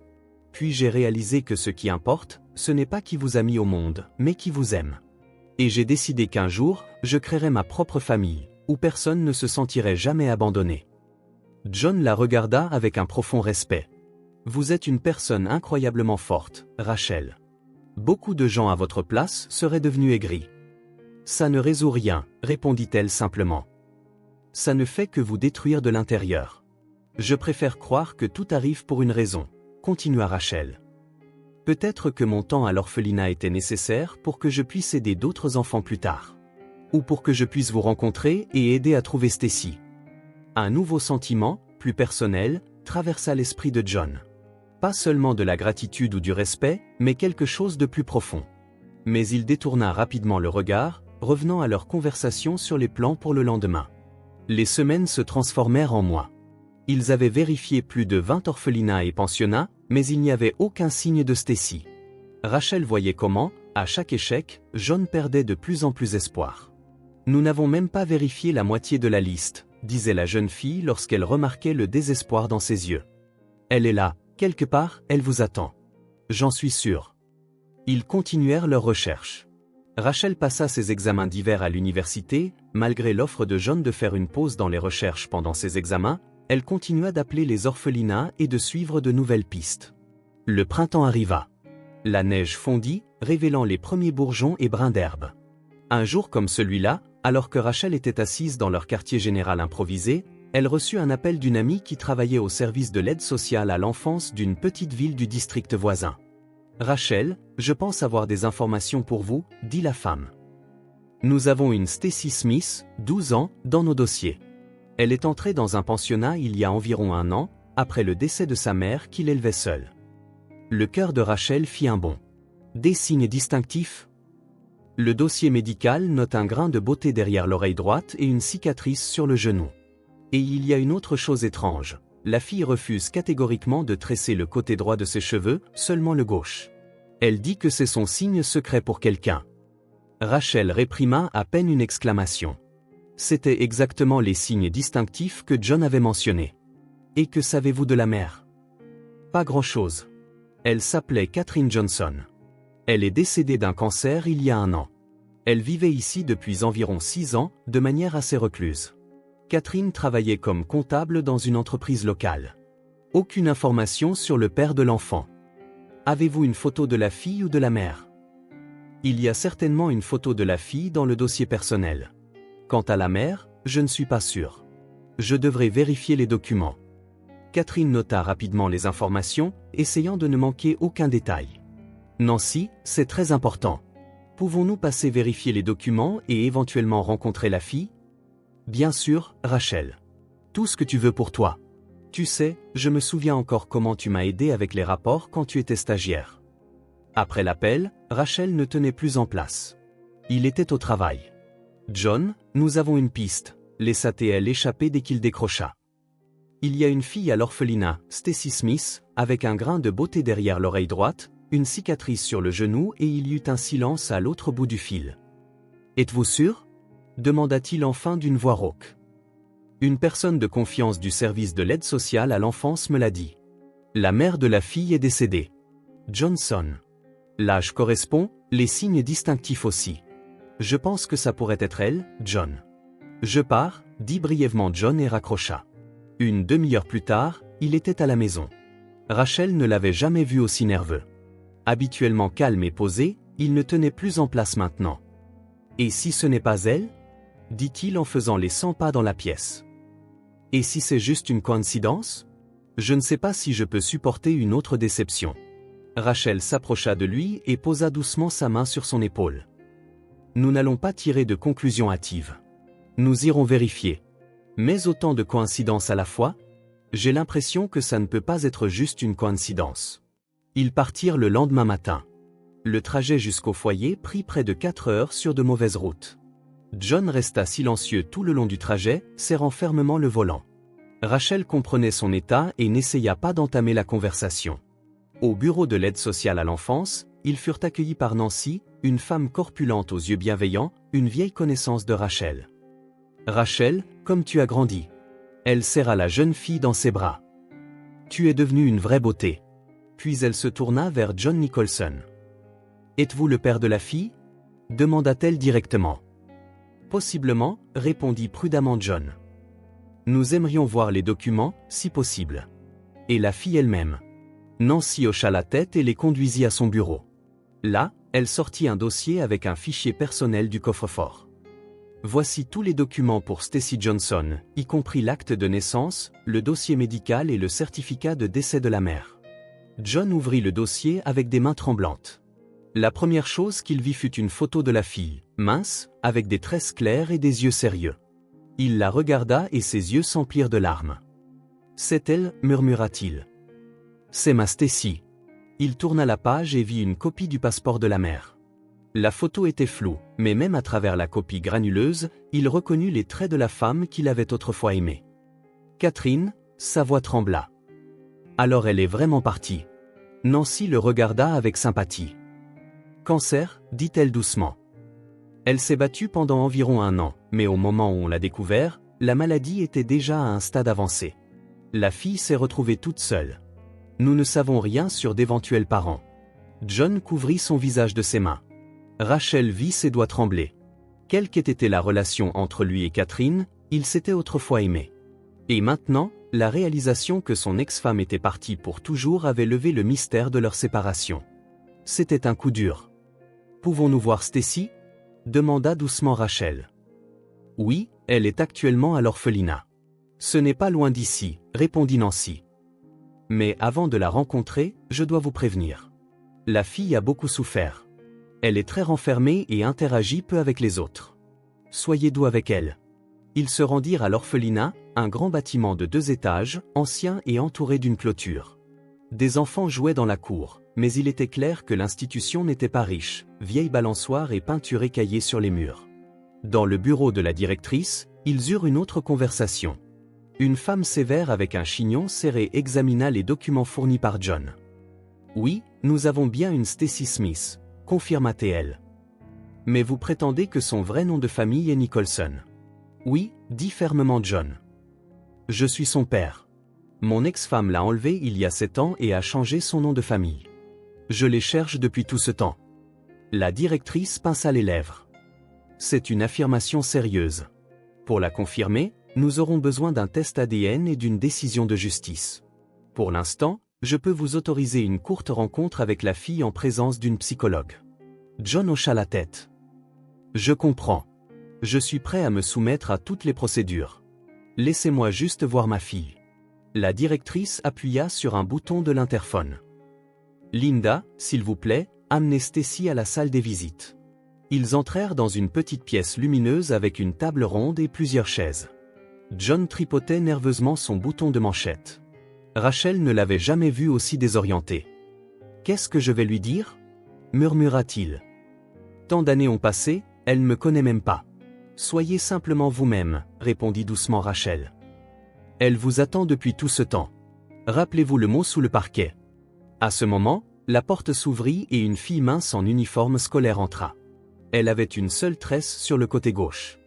Puis j'ai réalisé que ce qui importe, ce n'est pas qui vous a mis au monde, mais qui vous aime. Et j'ai décidé qu'un jour, je créerais ma propre famille, où personne ne se sentirait jamais abandonné. John la regarda avec un profond respect. Vous êtes une personne incroyablement forte, Rachel. Beaucoup de gens à votre place seraient devenus aigris. Ça ne résout rien, répondit-elle simplement. Ça ne fait que vous détruire de l'intérieur. Je préfère croire que tout arrive pour une raison, continua Rachel. Peut-être que mon temps à l'orphelinat était nécessaire pour que je puisse aider d'autres enfants plus tard. Ou pour que je puisse vous rencontrer et aider à trouver Stacy. Un nouveau sentiment, plus personnel, traversa l'esprit de John. Pas seulement de la gratitude ou du respect, mais quelque chose de plus profond. Mais il détourna rapidement le regard, revenant à leur conversation sur les plans pour le lendemain. Les semaines se transformèrent en mois. Ils avaient vérifié plus de 20 orphelinats et pensionnats, mais il n'y avait aucun signe de Stacy. Rachel voyait comment, à chaque échec, John perdait de plus en plus espoir. « Nous n'avons même pas vérifié la moitié de la liste, » disait la jeune fille lorsqu'elle remarquait le désespoir dans ses yeux. « Elle est là, quelque part, elle vous attend. J'en suis sûr. » Ils continuèrent leurs recherches. Rachel passa ses examens d'hiver à l'université, malgré l'offre de John de faire une pause dans les recherches pendant ses examens, elle continua d'appeler les orphelinats et de suivre de nouvelles pistes. Le printemps arriva. La neige fondit, révélant les premiers bourgeons et brins d'herbe. Un jour comme celui-là, alors que Rachel était assise dans leur quartier général improvisé, elle reçut un appel d'une amie qui travaillait au service de l'aide sociale à l'enfance d'une petite ville du district voisin. « Rachel, je pense avoir des informations pour vous, » dit la femme. « Nous avons une Stacy Smith, 12 ans, dans nos dossiers. Elle est entrée dans un pensionnat il y a environ 1 an, après le décès de sa mère qui l'élevait seule. » Le cœur de Rachel fit un bond. Des signes distinctifs? Le dossier médical note un grain de beauté derrière l'oreille droite et une cicatrice sur le genou. Et il y a une autre chose étrange. La fille refuse catégoriquement de tresser le côté droit de ses cheveux, seulement le gauche. Elle dit que c'est son signe secret pour quelqu'un. Rachel réprima à peine une exclamation. C'étaient exactement les signes distinctifs que John avait mentionnés. Et que savez-vous de la mère? Pas grand-chose. Elle s'appelait Catherine Johnson. Elle est décédée d'un cancer il y a 1 an. Elle vivait ici depuis environ 6 ans, de manière assez recluse. Catherine travaillait comme comptable dans une entreprise locale. Aucune information sur le père de l'enfant. Avez-vous une photo de la fille ou de la mère? Il y a certainement une photo de la fille dans le dossier personnel. Quant à la mère, je ne suis pas sûr. Je devrais vérifier les documents. Catherine nota rapidement les informations, essayant de ne manquer aucun détail. Nancy, c'est très important. Pouvons-nous passer vérifier les documents et éventuellement rencontrer la fille? Bien sûr, Rachel. Tout ce que tu veux pour toi. Tu sais, je me souviens encore comment tu m'as aidé avec les rapports quand tu étais stagiaire. Après l'appel, Rachel ne tenait plus en place. Il était au travail. John, nous avons une piste, laissa-t-elle échapper dès qu'il décrocha. Il y a une fille à l'orphelinat, Stacy Smith, avec un grain de beauté derrière l'oreille droite, une cicatrice sur le genou et il y eut un silence à l'autre bout du fil. Êtes-vous sûr? Demanda-t-il enfin d'une voix rauque. Une personne de confiance du service de l'aide sociale à l'enfance me l'a dit. La mère de la fille est décédée. Johnson. L'âge correspond, les signes distinctifs aussi. Je pense que ça pourrait être elle, John. Je pars, dit brièvement John et raccrocha. Une demi-heure plus tard, il était à la maison. Rachel ne l'avait jamais vu aussi nerveux. Habituellement calme et posé, il ne tenait plus en place maintenant. Et si ce n'est pas elle? Dit-il en faisant les 100 pas dans la pièce. Et si c'est juste une coïncidence? Je ne sais pas si je peux supporter une autre déception. Rachel s'approcha de lui et posa doucement sa main sur son épaule. Nous n'allons pas tirer de conclusions hâtives. Nous irons vérifier. Mais autant de coïncidences à la fois? J'ai l'impression que ça ne peut pas être juste une coïncidence. Ils partirent le lendemain matin. Le trajet jusqu'au foyer prit près de 4 heures sur de mauvaises routes. John resta silencieux tout le long du trajet, serrant fermement le volant. Rachel comprenait son état et n'essaya pas d'entamer la conversation. Au bureau de l'aide sociale à l'enfance, ils furent accueillis par Nancy, une femme corpulente aux yeux bienveillants, une vieille connaissance de Rachel. « Rachel, comme tu as grandi. » Elle serra la jeune fille dans ses bras. « Tu es devenue une vraie beauté. » Puis elle se tourna vers John Nicholson. « Êtes-vous le père de la fille ?» demanda-t-elle directement. « Possiblement, » répondit prudemment John. « Nous aimerions voir les documents, si possible. » Et la fille elle-même. Nancy hocha la tête et les conduisit à son bureau. Là, elle sortit un dossier avec un fichier personnel du coffre-fort. Voici tous les documents pour Stacy Johnson, y compris l'acte de naissance, le dossier médical et le certificat de décès de la mère. John ouvrit le dossier avec des mains tremblantes. La première chose qu'il vit fut une photo de la fille, mince, avec des tresses claires et des yeux sérieux. Il la regarda et ses yeux s'emplirent de larmes. « C'est elle, murmura-t-il. C'est ma Stacy. » Il tourna la page et vit une copie du passeport de la mère. La photo était floue, mais même à travers la copie granuleuse, il reconnut les traits de la femme qu'il avait autrefois aimée. Catherine, sa voix trembla. Alors elle est vraiment partie. Nancy le regarda avec sympathie. Cancer, dit-elle doucement. Elle s'est battue pendant environ 1 an, mais au moment où on l'a découvert, la maladie était déjà à un stade avancé. La fille s'est retrouvée toute seule. Nous ne savons rien sur d'éventuels parents. John couvrit son visage de ses mains. Rachel vit ses doigts trembler. Quelle qu'ait été la relation entre lui et Catherine, ils s'étaient autrefois aimés. Et maintenant, la réalisation que son ex-femme était partie pour toujours avait levé le mystère de leur séparation. C'était un coup dur. Pouvons-nous voir Stacy? Demanda doucement Rachel. Oui, elle est actuellement à l'orphelinat. Ce n'est pas loin d'ici, répondit Nancy. Mais avant de la rencontrer, je dois vous prévenir. La fille a beaucoup souffert. Elle est très renfermée et interagit peu avec les autres. Soyez doux avec elle. Ils se rendirent à l'orphelinat, un grand bâtiment de 2 étages, ancien et entouré d'une clôture. Des enfants jouaient dans la cour, mais il était clair que l'institution n'était pas riche, vieille balançoire et peinture écaillée sur les murs. Dans le bureau de la directrice, ils eurent une autre conversation. Une femme sévère avec un chignon serré examina les documents fournis par John. Oui, nous avons bien une Stacy Smith, confirma-t-elle. Mais vous prétendez que son vrai nom de famille est Nicholson. Oui, dit fermement John. Je suis son père. Mon ex-femme l'a enlevé il y a 7 ans et a changé son nom de famille. Je les cherche depuis tout ce temps. La directrice pinça les lèvres. C'est une affirmation sérieuse. Pour la confirmer, nous aurons besoin d'un test ADN et d'une décision de justice. Pour l'instant, je peux vous autoriser une courte rencontre avec la fille en présence d'une psychologue. John hocha la tête. Je comprends. Je suis prêt à me soumettre à toutes les procédures. Laissez-moi juste voir ma fille. La directrice appuya sur un bouton de l'interphone. Linda, s'il vous plaît, amenez Stacy à la salle des visites. Ils entrèrent dans une petite pièce lumineuse avec une table ronde et plusieurs chaises. John tripotait nerveusement son bouton de manchette. Rachel ne l'avait jamais vu aussi désorienté. « Qu'est-ce que je vais lui dire ?» murmura-t-il. « Tant d'années ont passé, elle ne me connaît même pas. »« Soyez simplement vous-même, » répondit doucement Rachel. « Elle vous attend depuis tout ce temps. Rappelez-vous le mot sous le parquet. » À ce moment, la porte s'ouvrit et une fille mince en uniforme scolaire entra. Elle avait une seule tresse sur le côté gauche.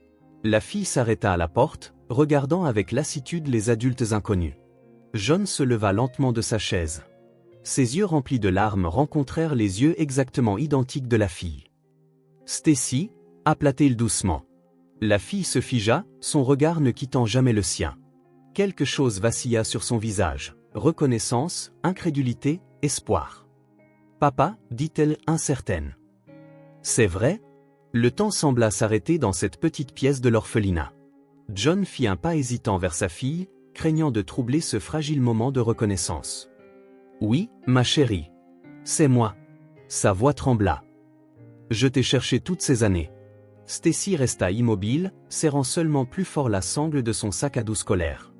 La fille s'arrêta à la porte, regardant avec lassitude les adultes inconnus. John se leva lentement de sa chaise. Ses yeux remplis de larmes rencontrèrent les yeux exactement identiques de la fille. « Stacy » appela-t-il doucement. La fille se figea, son regard ne quittant jamais le sien. Quelque chose vacilla sur son visage, reconnaissance, incrédulité, espoir. « Papa » dit-elle incertaine. « C'est vrai ?» Le temps sembla s'arrêter dans cette petite pièce de l'orphelinat. John fit un pas hésitant vers sa fille, craignant de troubler ce fragile moment de reconnaissance. « Oui, ma chérie. C'est moi. » Sa voix trembla. « Je t'ai cherché toutes ces années. » Stacy resta immobile, serrant seulement plus fort la sangle de son sac à dos scolaire.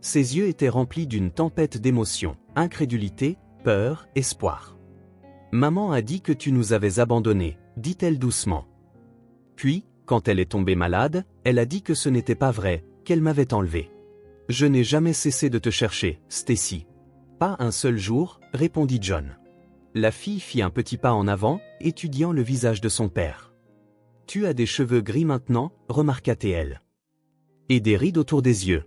Ses yeux étaient remplis d'une tempête d'émotions, incrédulité, peur, espoir. « Maman a dit que tu nous avais abandonnés, » dit-elle doucement. Puis, quand elle est tombée malade, elle a dit que ce n'était pas vrai, qu'elle m'avait enlevé. « Je n'ai jamais cessé de te chercher, Stacy. »« Pas un seul jour, » répondit John. La fille fit un petit pas en avant, étudiant le visage de son père. « Tu as des cheveux gris maintenant, » remarqua-t-elle. « Et des rides autour des yeux. »«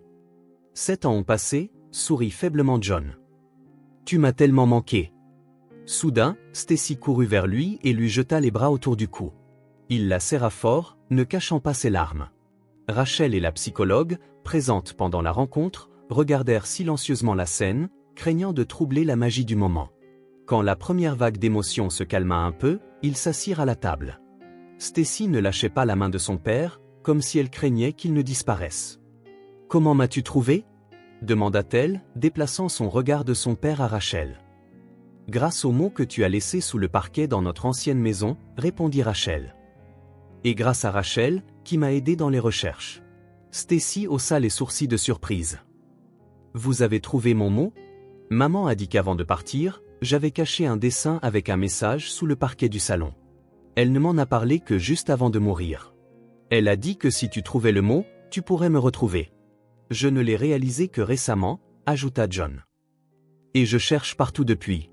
7 ans ont passé, » sourit faiblement John. « Tu m'as tellement manqué. » Soudain, Stacy courut vers lui et lui jeta les bras autour du cou. Il la serra fort, ne cachant pas ses larmes. Rachel et la psychologue, présentes pendant la rencontre, regardèrent silencieusement la scène, craignant de troubler la magie du moment. Quand la première vague d'émotion se calma un peu, ils s'assirent à la table. Stacy ne lâchait pas la main de son père, comme si elle craignait qu'il ne disparaisse. « Comment m'as-tu trouvé ?» demanda-t-elle, déplaçant son regard de son père à Rachel. « Grâce aux mots que tu as laissés sous le parquet dans notre ancienne maison, » répondit Rachel. « Et grâce à Rachel, qui m'a aidé dans les recherches. » Stacy haussa les sourcils de surprise. « Vous avez trouvé mon mot ? Maman a dit qu'avant de partir, j'avais caché un dessin avec un message sous le parquet du salon. Elle ne m'en a parlé que juste avant de mourir. Elle a dit que si tu trouvais le mot, tu pourrais me retrouver. Je ne l'ai réalisé que récemment, » ajouta John. « Et je cherche partout depuis. »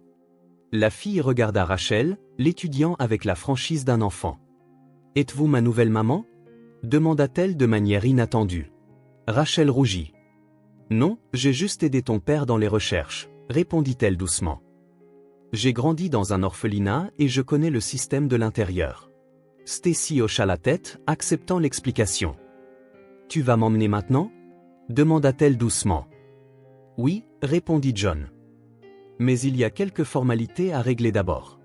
La fille regarda Rachel, l'étudiant avec la franchise d'un enfant. « Êtes-vous ma nouvelle maman ?» demanda-t-elle de manière inattendue. Rachel rougit. « Non, j'ai juste aidé ton père dans les recherches, » répondit-elle doucement. « J'ai grandi dans un orphelinat et je connais le système de l'intérieur. » Stacy hocha la tête, acceptant l'explication. « Tu vas m'emmener maintenant ?» demanda-t-elle doucement. « Oui, » répondit John. « Mais il y a quelques formalités à régler d'abord.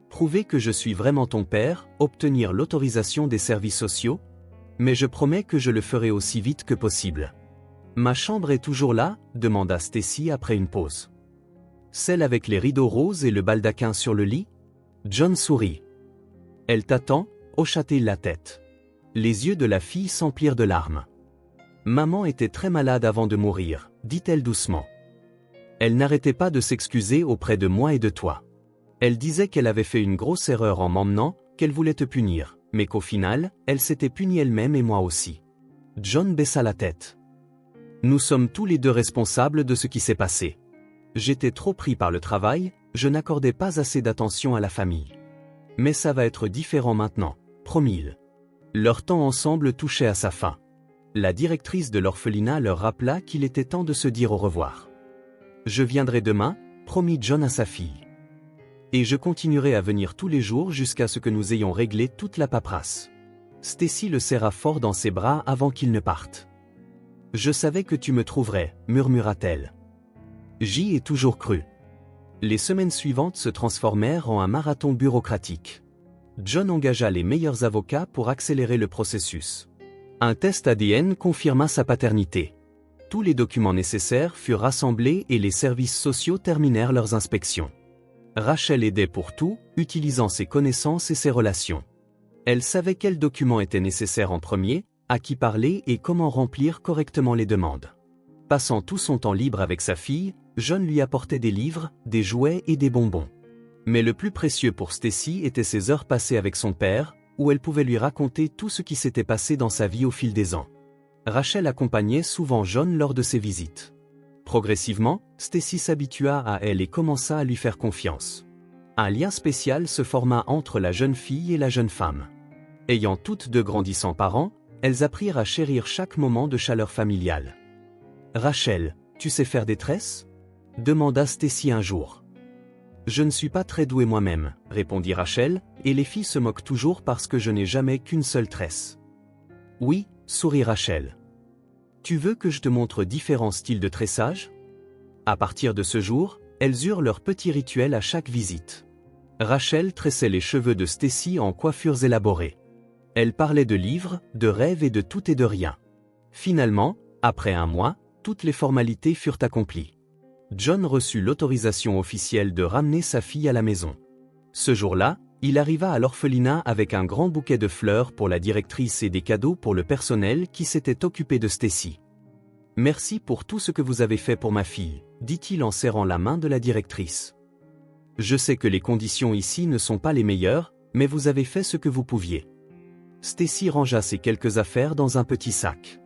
Prouver que je suis vraiment ton père, obtenir l'autorisation des services sociaux, mais je promets que je le ferai aussi vite que possible. » « Ma chambre est toujours là ?» demanda Stacy après une pause. « Celle avec les rideaux roses et le baldaquin sur le lit ?» John sourit. « Elle t'attend ?» hocha-t-il la tête. Les yeux de la fille s'emplirent de larmes. « Maman était très malade avant de mourir, » dit-elle doucement. Elle n'arrêtait pas de s'excuser auprès de moi et de toi. Elle disait qu'elle avait fait une grosse erreur en m'emmenant, qu'elle voulait te punir, mais qu'au final, elle s'était punie elle-même et moi aussi. John baissa la tête. « Nous sommes tous les deux responsables de ce qui s'est passé. J'étais trop pris par le travail, je n'accordais pas assez d'attention à la famille. Mais ça va être différent maintenant, promis-il. Leur temps ensemble touchait à sa fin. La directrice de l'orphelinat leur rappela qu'il était temps de se dire au revoir. Je viendrai demain, promit John à sa fille. Et je continuerai à venir tous les jours jusqu'à ce que nous ayons réglé toute la paperasse. Stacy le serra fort dans ses bras avant qu'il ne parte. Je savais que tu me trouverais, murmura-t-elle. J'y ai toujours cru. Les semaines suivantes se transformèrent en un marathon bureaucratique. John engagea les meilleurs avocats pour accélérer le processus. Un test ADN confirma sa paternité. Tous les documents nécessaires furent rassemblés et les services sociaux terminèrent leurs inspections. Rachel aidait pour tout, utilisant ses connaissances et ses relations. Elle savait quels documents étaient nécessaires en premier, à qui parler et comment remplir correctement les demandes. Passant tout son temps libre avec sa fille, John lui apportait des livres, des jouets et des bonbons. Mais le plus précieux pour Stacy étaient ses heures passées avec son père, où elle pouvait lui raconter tout ce qui s'était passé dans sa vie au fil des ans. Rachel accompagnait souvent John lors de ses visites. Progressivement, Stacy s'habitua à elle et commença à lui faire confiance. Un lien spécial se forma entre la jeune fille et la jeune femme. Ayant toutes deux grandi sans parents, elles apprirent à chérir chaque moment de chaleur familiale. « Rachel, tu sais faire des tresses ?» demanda Stacy un jour. « Je ne suis pas très douée moi-même, » répondit Rachel, « et les filles se moquent toujours parce que je n'ai jamais qu'une seule tresse. »« Oui, » sourit Rachel. « Tu veux que je te montre différents styles de tressage ?» À partir de ce jour, elles eurent leur petit rituel à chaque visite. Rachel tressait les cheveux de Stacy en coiffures élaborées. Elle parlait de livres, de rêves et de tout et de rien. Finalement, après un mois, toutes les formalités furent accomplies. John reçut l'autorisation officielle de ramener sa fille à la maison. Ce jour-là, il arriva à l'orphelinat avec un grand bouquet de fleurs pour la directrice et des cadeaux pour le personnel qui s'était occupé de Stacy. « Merci pour tout ce que vous avez fait pour ma fille », dit-il en serrant la main de la directrice. « Je sais que les conditions ici ne sont pas les meilleures, mais vous avez fait ce que vous pouviez. » Stacy rangea ses quelques affaires dans un petit sac.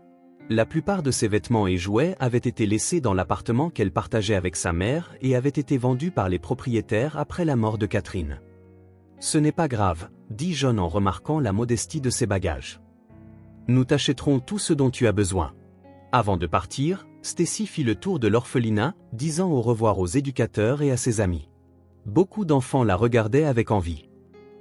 La plupart de ses vêtements et jouets avaient été laissés dans l'appartement qu'elle partageait avec sa mère et avaient été vendus par les propriétaires après la mort de Catherine. « Ce n'est pas grave, » dit John en remarquant la modestie de ses bagages. « Nous t'achèterons tout ce dont tu as besoin. » Avant de partir, Stacy fit le tour de l'orphelinat, disant au revoir aux éducateurs et à ses amis. Beaucoup d'enfants la regardaient avec envie.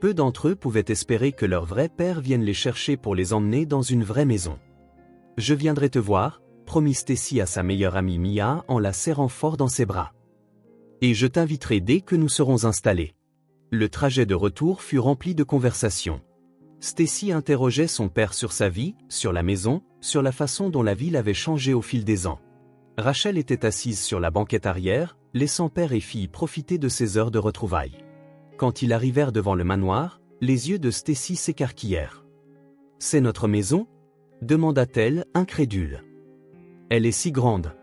Peu d'entre eux pouvaient espérer que leur vrai père vienne les chercher pour les emmener dans une vraie maison. « Je viendrai te voir », promit Stacy à sa meilleure amie Mia en la serrant fort dans ses bras. « Et je t'inviterai dès que nous serons installés. » Le trajet de retour fut rempli de conversations. Stacy interrogeait son père sur sa vie, sur la maison, sur la façon dont la ville avait changé au fil des ans. Rachel était assise sur la banquette arrière, laissant père et fille profiter de ces heures de retrouvailles. Quand ils arrivèrent devant le manoir, les yeux de Stacy s'écarquillèrent. « C'est notre maison ?» demanda-t-elle, incrédule. « Elle est si grande. »«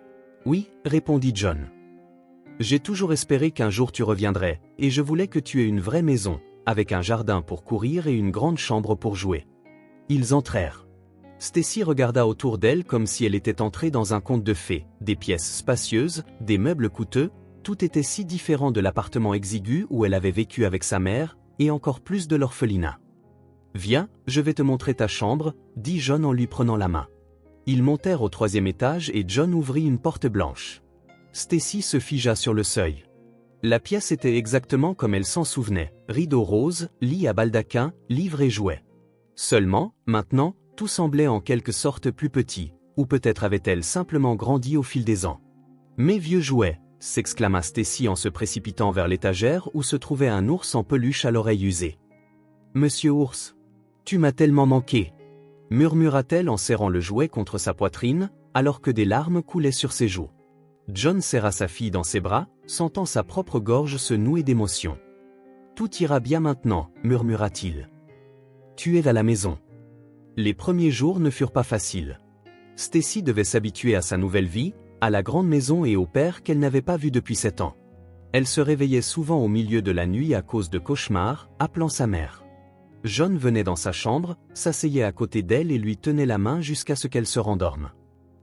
Oui, » répondit John. « J'ai toujours espéré qu'un jour tu reviendrais, et je voulais que tu aies une vraie maison, avec un jardin pour courir et une grande chambre pour jouer. » Ils entrèrent. Stacy regarda autour d'elle comme si elle était entrée dans un conte de fées, des pièces spacieuses, des meubles coûteux, tout était si différent de l'appartement exigu où elle avait vécu avec sa mère, et encore plus de l'orphelinat. « Viens, je vais te montrer ta chambre, » dit John en lui prenant la main. Ils montèrent au 3e étage et John ouvrit une porte blanche. Stacy se figea sur le seuil. La pièce était exactement comme elle s'en souvenait, rideaux roses, lit à baldaquin, livres et jouets. Seulement, maintenant, tout semblait en quelque sorte plus petit, ou peut-être avait-elle simplement grandi au fil des ans. « Mes vieux jouets !» s'exclama Stacy en se précipitant vers l'étagère où se trouvait un ours en peluche à l'oreille usée. « Monsieur Ours, tu m'as tellement manqué !» murmura-t-elle en serrant le jouet contre sa poitrine, alors que des larmes coulaient sur ses joues. John serra sa fille dans ses bras, sentant sa propre gorge se nouer d'émotion. « Tout ira bien maintenant, » murmura-t-il. « Tu es à la maison. » Les premiers jours ne furent pas faciles. Stacy devait s'habituer à sa nouvelle vie, à la grande maison et au père qu'elle n'avait pas vu depuis 7 ans. Elle se réveillait souvent au milieu de la nuit à cause de cauchemars, appelant sa mère. John venait dans sa chambre, s'asseyait à côté d'elle et lui tenait la main jusqu'à ce qu'elle se rendorme.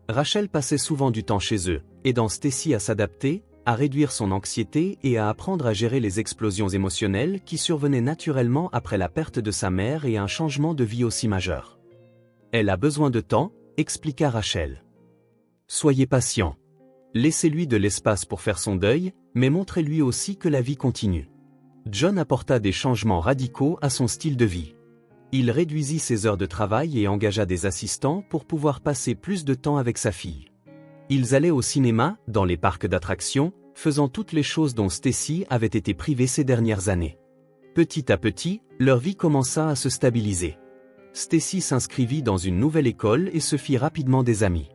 Rachel passait souvent du temps chez eux, aidant Stacy à s'adapter, à réduire son anxiété et à apprendre à gérer les explosions émotionnelles qui survenaient naturellement après la perte de sa mère et un changement de vie aussi majeur. Elle a besoin de temps, expliqua Rachel. Soyez patient. Laissez-lui de l'espace pour faire son deuil, mais montrez-lui aussi que la vie continue. John apporta des changements radicaux à son style de vie. Il réduisit ses heures de travail et engagea des assistants pour pouvoir passer plus de temps avec sa fille. Ils allaient au cinéma, dans les parcs d'attractions, faisant toutes les choses dont Stacy avait été privée ces dernières années. Petit à petit, leur vie commença à se stabiliser. Stacy s'inscrivit dans une nouvelle école et se fit rapidement des amis.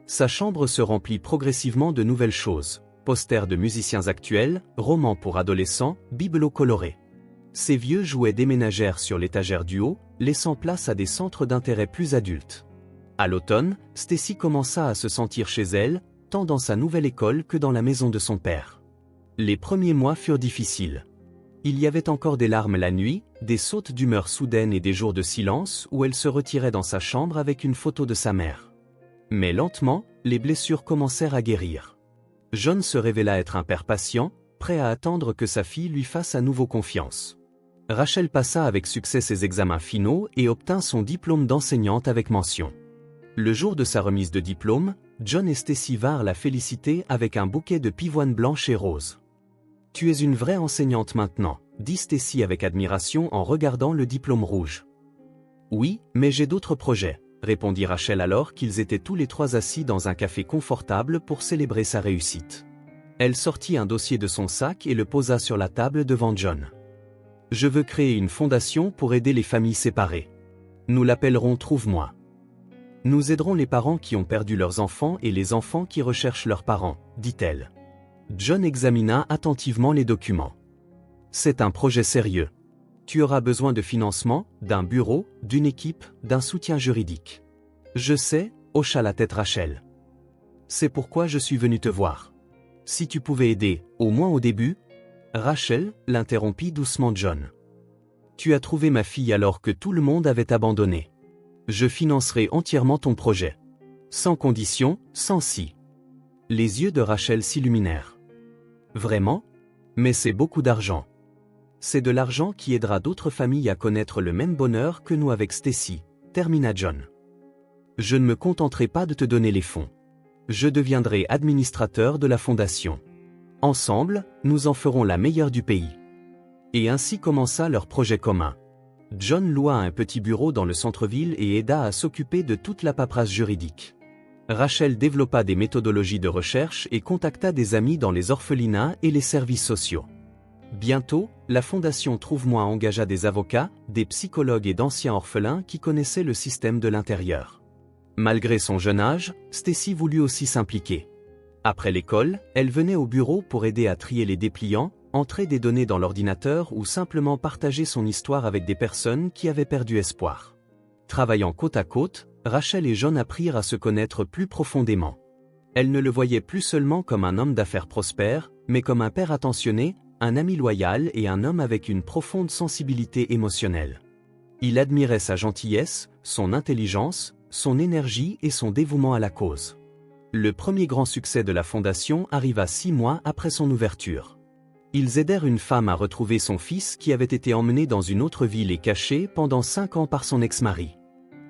Sa chambre se remplit progressivement de nouvelles choses, posters de musiciens actuels, romans pour adolescents, bibelots colorés. Ces vieux jouets déménagèrent sur l'étagère du haut, laissant place à des centres d'intérêt plus adultes. À l'automne, Stacy commença à se sentir chez elle, tant dans sa nouvelle école que dans la maison de son père. Les premiers mois furent difficiles. Il y avait encore des larmes la nuit, des sautes d'humeur soudaines et des jours de silence où elle se retirait dans sa chambre avec une photo de sa mère. Mais lentement, les blessures commencèrent à guérir. John se révéla être un père patient, prêt à attendre que sa fille lui fasse à nouveau confiance. Rachel passa avec succès ses examens finaux et obtint son diplôme d'enseignante avec mention. Le jour de sa remise de diplôme, John et Stacy vinrent la féliciter avec un bouquet de pivoines blanches et roses. « Tu es une vraie enseignante maintenant », dit Stacy avec admiration en regardant le diplôme rouge. « Oui, mais j'ai d'autres projets », répondit Rachel alors qu'ils étaient tous les trois assis dans un café confortable pour célébrer sa réussite. Elle sortit un dossier de son sac et le posa sur la table devant John. « Je veux créer une fondation pour aider les familles séparées. Nous l'appellerons Trouve-moi. Nous aiderons les parents qui ont perdu leurs enfants et les enfants qui recherchent leurs parents, dit-elle. John examina attentivement les documents. C'est un projet sérieux. Tu auras besoin de financement, d'un bureau, d'une équipe, d'un soutien juridique. Je sais, hocha la tête Rachel. C'est pourquoi je suis venu te voir. Si tu pouvais aider, au moins au début. Rachel, l'interrompit doucement John. Tu as trouvé ma fille alors que tout le monde avait abandonné. Je financerai entièrement ton projet. Sans condition, sans si. Les yeux de Rachel s'illuminèrent. Vraiment? Mais c'est beaucoup d'argent. C'est de l'argent qui aidera d'autres familles à connaître le même bonheur que nous avec Stacy, termina John. Je ne me contenterai pas de te donner les fonds. Je deviendrai administrateur de la fondation. Ensemble, nous en ferons la meilleure du pays. Et ainsi commença leur projet commun. John loua un petit bureau dans le centre-ville et aida à s'occuper de toute la paperasse juridique. Rachel développa des méthodologies de recherche et contacta des amis dans les orphelinats et les services sociaux. Bientôt, la fondation Trouve-moi engagea des avocats, des psychologues et d'anciens orphelins qui connaissaient le système de l'intérieur. Malgré son jeune âge, Stacy voulut aussi s'impliquer. Après l'école, elle venait au bureau pour aider à trier les dépliants, entrer des données dans l'ordinateur ou simplement partager son histoire avec des personnes qui avaient perdu espoir. Travaillant côte à côte, Rachel et John apprirent à se connaître plus profondément. Elle ne le voyait plus seulement comme un homme d'affaires prospère, mais comme un père attentionné, un ami loyal et un homme avec une profonde sensibilité émotionnelle. Il admirait sa gentillesse, son intelligence, son énergie et son dévouement à la cause. Le premier grand succès de la fondation arriva 6 mois après son ouverture. Ils aidèrent une femme à retrouver son fils qui avait été emmené dans une autre ville et caché pendant 5 ans par son ex-mari.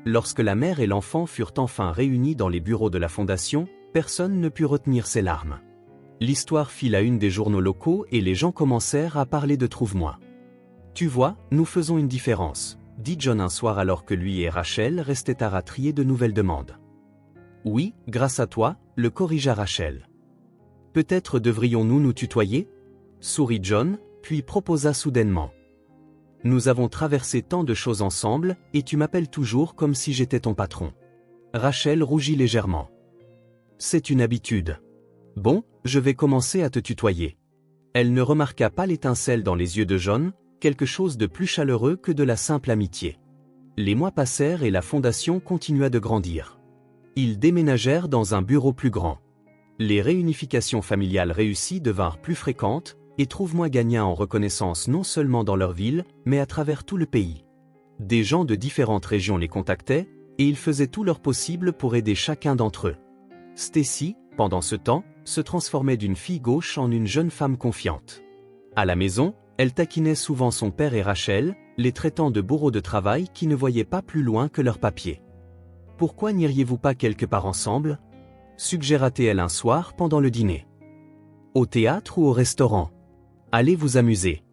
Lorsque la mère et l'enfant furent enfin réunis dans les bureaux de la fondation, personne ne put retenir ses larmes. L'histoire fit la une des journaux locaux et les gens commencèrent à parler de Trouve-moi. « Tu vois, nous faisons une différence », dit John un soir alors que lui et Rachel restaient à trier de nouvelles demandes. « Oui, grâce à toi », le corrigea Rachel. « Peut-être devrions-nous nous tutoyer ?» sourit John, puis proposa soudainement. « Nous avons traversé tant de choses ensemble, et tu m'appelles toujours comme si j'étais ton patron. » Rachel rougit légèrement. « C'est une habitude. Bon, je vais commencer à te tutoyer. » Elle ne remarqua pas l'étincelle dans les yeux de John, quelque chose de plus chaleureux que de la simple amitié. Les mois passèrent et la fondation continua de grandir. Ils déménagèrent dans un bureau plus grand. Les réunifications familiales réussies devinrent plus fréquentes, et Trouve-moi gagna en reconnaissance non seulement dans leur ville, mais à travers tout le pays. Des gens de différentes régions les contactaient, et ils faisaient tout leur possible pour aider chacun d'entre eux. Stacy, pendant ce temps, se transformait d'une fille gauche en une jeune femme confiante. À la maison, elle taquinait souvent son père et Rachel, les traitant de bourreaux de travail qui ne voyaient pas plus loin que leurs papiers. « Pourquoi n'iriez-vous pas quelque part ensemble » suggéra-t-elle un soir pendant le dîner. « Au théâtre ou au restaurant ? Allez vous amuser. »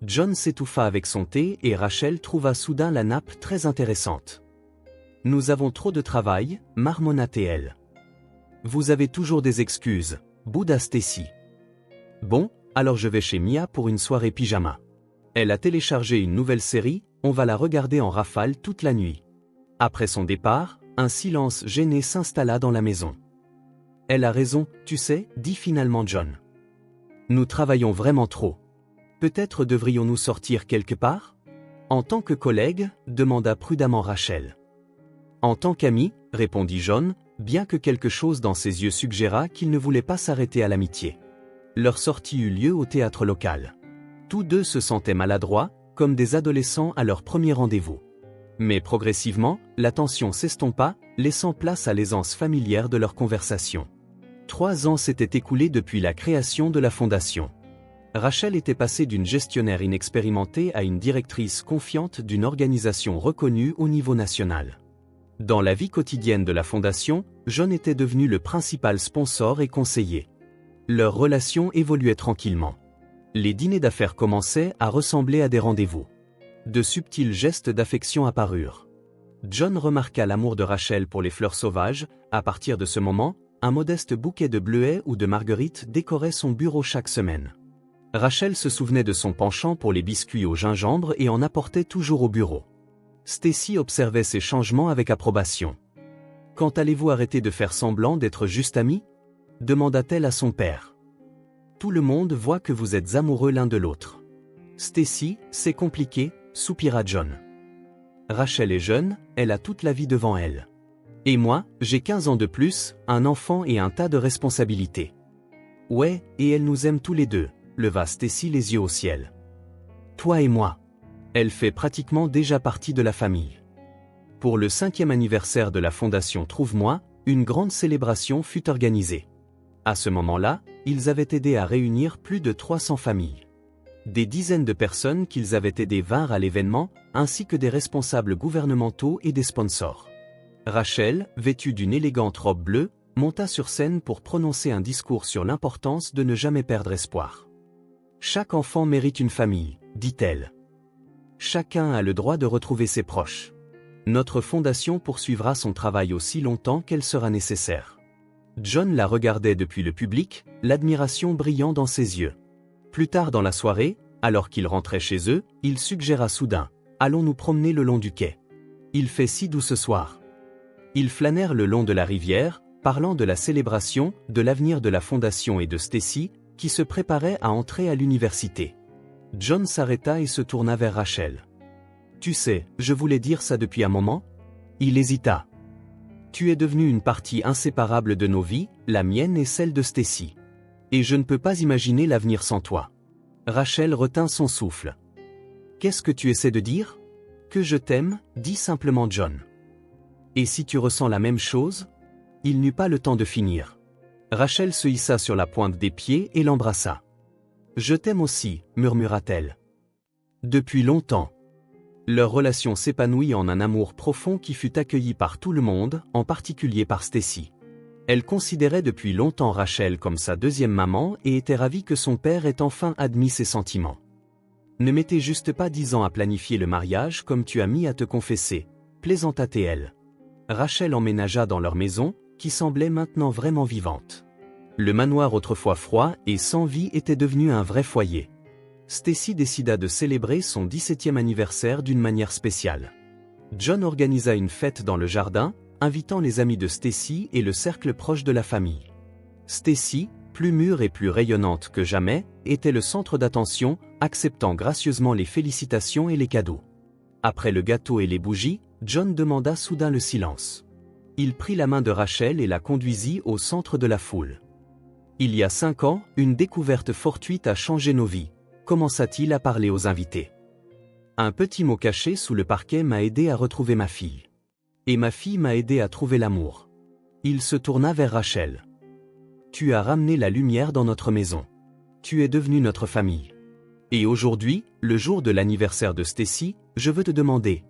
John s'étouffa avec son thé et Rachel trouva soudain la nappe très intéressante. « Nous avons trop de travail, marmonna-t-elle. »« Vous avez toujours des excuses, » bouda Stacy. « Bon, alors je vais chez Mia pour une soirée pyjama. Elle a téléchargé une nouvelle série, on va la regarder en rafale toute la nuit. » Après son départ, un silence gêné s'installa dans la maison. « Elle a raison, tu sais, » dit finalement John. « Nous travaillons vraiment trop. Peut-être devrions-nous sortir quelque part ? » En tant que collègue, demanda prudemment Rachel. En tant qu'ami, répondit John, bien que quelque chose dans ses yeux suggéra qu'il ne voulait pas s'arrêter à l'amitié. Leur sortie eut lieu au théâtre local. Tous deux se sentaient maladroits, comme des adolescents à leur premier rendez-vous. Mais progressivement, la tension s'estompa, laissant place à l'aisance familière de leur conversation. 3 ans s'étaient écoulés depuis la création de la fondation. Rachel était passée d'une gestionnaire inexpérimentée à une directrice confiante d'une organisation reconnue au niveau national. Dans la vie quotidienne de la fondation, John était devenu le principal sponsor et conseiller. Leur relation évoluait tranquillement. Les dîners d'affaires commençaient à ressembler à des rendez-vous. De subtils gestes d'affection apparurent. John remarqua l'amour de Rachel pour les fleurs sauvages. À partir de ce moment, un modeste bouquet de bleuets ou de marguerites décorait son bureau chaque semaine. Rachel se souvenait de son penchant pour les biscuits au gingembre et en apportait toujours au bureau. Stacy observait ces changements avec approbation. « Quand allez-vous arrêter de faire semblant d'être juste amis ?» demanda-t-elle à son père. « Tout le monde voit que vous êtes amoureux l'un de l'autre. »« Stacy, c'est compliqué, » soupira John. « Rachel est jeune, elle a toute la vie devant elle. Et moi, j'ai 15 ans de plus, un enfant et un tas de responsabilités. »« Ouais, et elle nous aime tous les deux, » leva Stacy les yeux au ciel. « Toi et moi. Elle fait pratiquement déjà partie de la famille. » Pour le 5e anniversaire de la fondation Trouve-moi, une grande célébration fut organisée. À ce moment-là, ils avaient aidé à réunir plus de 300 familles. Des dizaines de personnes qu'ils avaient aidées vinrent à l'événement, ainsi que des responsables gouvernementaux et des sponsors. Rachel, vêtue d'une élégante robe bleue, monta sur scène pour prononcer un discours sur l'importance de ne jamais perdre espoir. « Chaque enfant mérite une famille, » dit-elle. « Chacun a le droit de retrouver ses proches. Notre fondation poursuivra son travail aussi longtemps qu'elle sera nécessaire. » John la regardait depuis le public, l'admiration brillant dans ses yeux. Plus tard dans la soirée, alors qu'ils rentraient chez eux, il suggéra soudain « Allons nous promener le long du quai. Il fait si doux ce soir. » Ils flânèrent le long de la rivière, parlant de la célébration, de l'avenir de la fondation et de Stacy, qui se préparait à entrer à l'université. John s'arrêta et se tourna vers Rachel. « Tu sais, je voulais dire ça depuis un moment ?» Il hésita. « Tu es devenue une partie inséparable de nos vies, la mienne et celle de Stacy. Et je ne peux pas imaginer l'avenir sans toi. » Rachel retint son souffle. « Qu'est-ce que tu essaies de dire ? » « Que je t'aime, » dit simplement John. « Et si tu ressens la même chose ?» Il n'eut pas le temps de finir. Rachel se hissa sur la pointe des pieds et l'embrassa. « Je t'aime aussi, » murmura-t-elle. Depuis longtemps. Leur relation s'épanouit en un amour profond qui fut accueilli par tout le monde, en particulier par Stacy. Elle considérait depuis longtemps Rachel comme sa deuxième maman et était ravie que son père ait enfin admis ses sentiments. « Ne mettez juste pas 10 ans à planifier le mariage comme tu as mis à te confesser, » plaisanta-t-elle. Rachel emménagea dans leur maison, qui semblait maintenant vraiment vivante. Le manoir autrefois froid et sans vie était devenu un vrai foyer. Stacy décida de célébrer son 17e anniversaire d'une manière spéciale. John organisa une fête dans le jardin, invitant les amis de Stacy et le cercle proche de la famille. Stacy, plus mûre et plus rayonnante que jamais, était le centre d'attention, acceptant gracieusement les félicitations et les cadeaux. Après le gâteau et les bougies, John demanda soudain le silence. Il prit la main de Rachel et la conduisit au centre de la foule. « Il y a 5 ans, une découverte fortuite a changé nos vies », commença-t-il à parler aux invités. « Un petit mot caché sous le parquet m'a aidé à retrouver ma fille. Et ma fille m'a aidé à trouver l'amour. Il se tourna vers Rachel. Tu as ramené la lumière dans notre maison. Tu es devenue notre famille. Et aujourd'hui, le jour de l'anniversaire de Stacy, je veux te demander.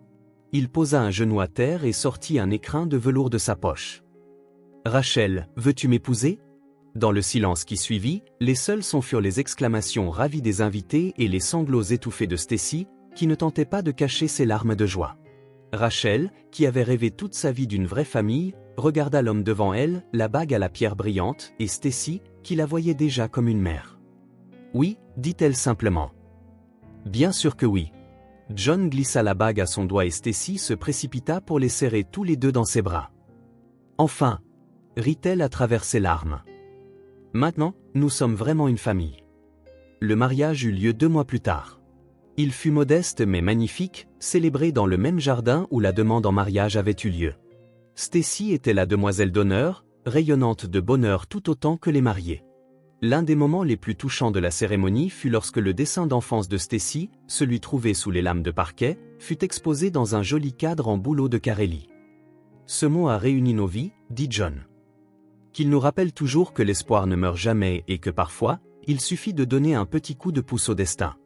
Il posa un genou à terre et sortit un écrin de velours de sa poche. Rachel, veux-tu m'épouser? Dans le silence qui suivit, les seuls sons furent les exclamations ravies des invités et les sanglots étouffés de Stacy, qui ne tentait pas de cacher ses larmes de joie. Rachel, qui avait rêvé toute sa vie d'une vraie famille, regarda l'homme devant elle, la bague à la pierre brillante, et Stacy, qui la voyait déjà comme une mère. Oui, dit-elle simplement. Bien sûr que oui. John glissa la bague à son doigt et Stacy se précipita pour les serrer tous les deux dans ses bras. Enfin, rit-elle à travers ses larmes. Maintenant, nous sommes vraiment une famille. Le mariage eut lieu 2 mois plus tard. Il fut modeste mais magnifique, célébré dans le même jardin où la demande en mariage avait eu lieu. Stacy était la demoiselle d'honneur, rayonnante de bonheur tout autant que les mariés. L'un des moments les plus touchants de la cérémonie fut lorsque le dessin d'enfance de Stacy, celui trouvé sous les lames de parquet, fut exposé dans un joli cadre en bouleau de Carelli. Ce mot a réuni nos vies, dit John. Qu'il nous rappelle toujours que l'espoir ne meurt jamais et que parfois, il suffit de donner un petit coup de pouce au destin.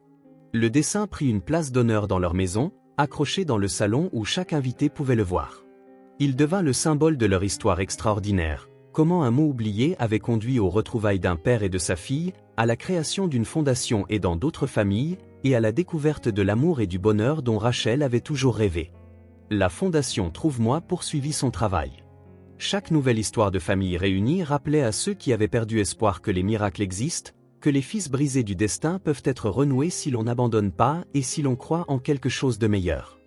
Le dessin prit une place d'honneur dans leur maison, accroché dans le salon où chaque invité pouvait le voir. Il devint le symbole de leur histoire extraordinaire, comment un mot oublié avait conduit aux retrouvailles d'un père et de sa fille, à la création d'une fondation aidant d'autres familles, et à la découverte de l'amour et du bonheur dont Rachel avait toujours rêvé. La fondation Trouve-moi poursuivit son travail. Chaque nouvelle histoire de famille réunie rappelait à ceux qui avaient perdu espoir que les miracles existent, que les fils brisés du destin peuvent être renoués si l'on n'abandonne pas et si l'on croit en quelque chose de meilleur.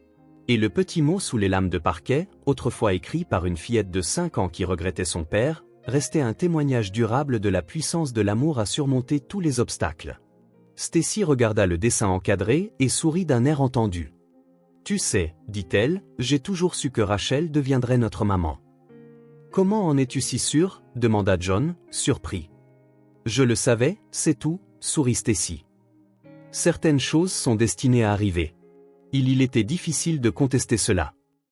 Et le petit mot sous les lames de parquet, autrefois écrit par une fillette de 5 ans qui regrettait son père, restait un témoignage durable de la puissance de l'amour à surmonter tous les obstacles. Stacy regarda le dessin encadré et sourit d'un air entendu. « Tu sais, dit-elle, j'ai toujours su que Rachel deviendrait notre maman. » « Comment en es-tu si sûr ?» demanda John, surpris. « Je le savais, c'est tout, sourit Stacy. Certaines choses sont destinées à arriver. Il était difficile de contester cela.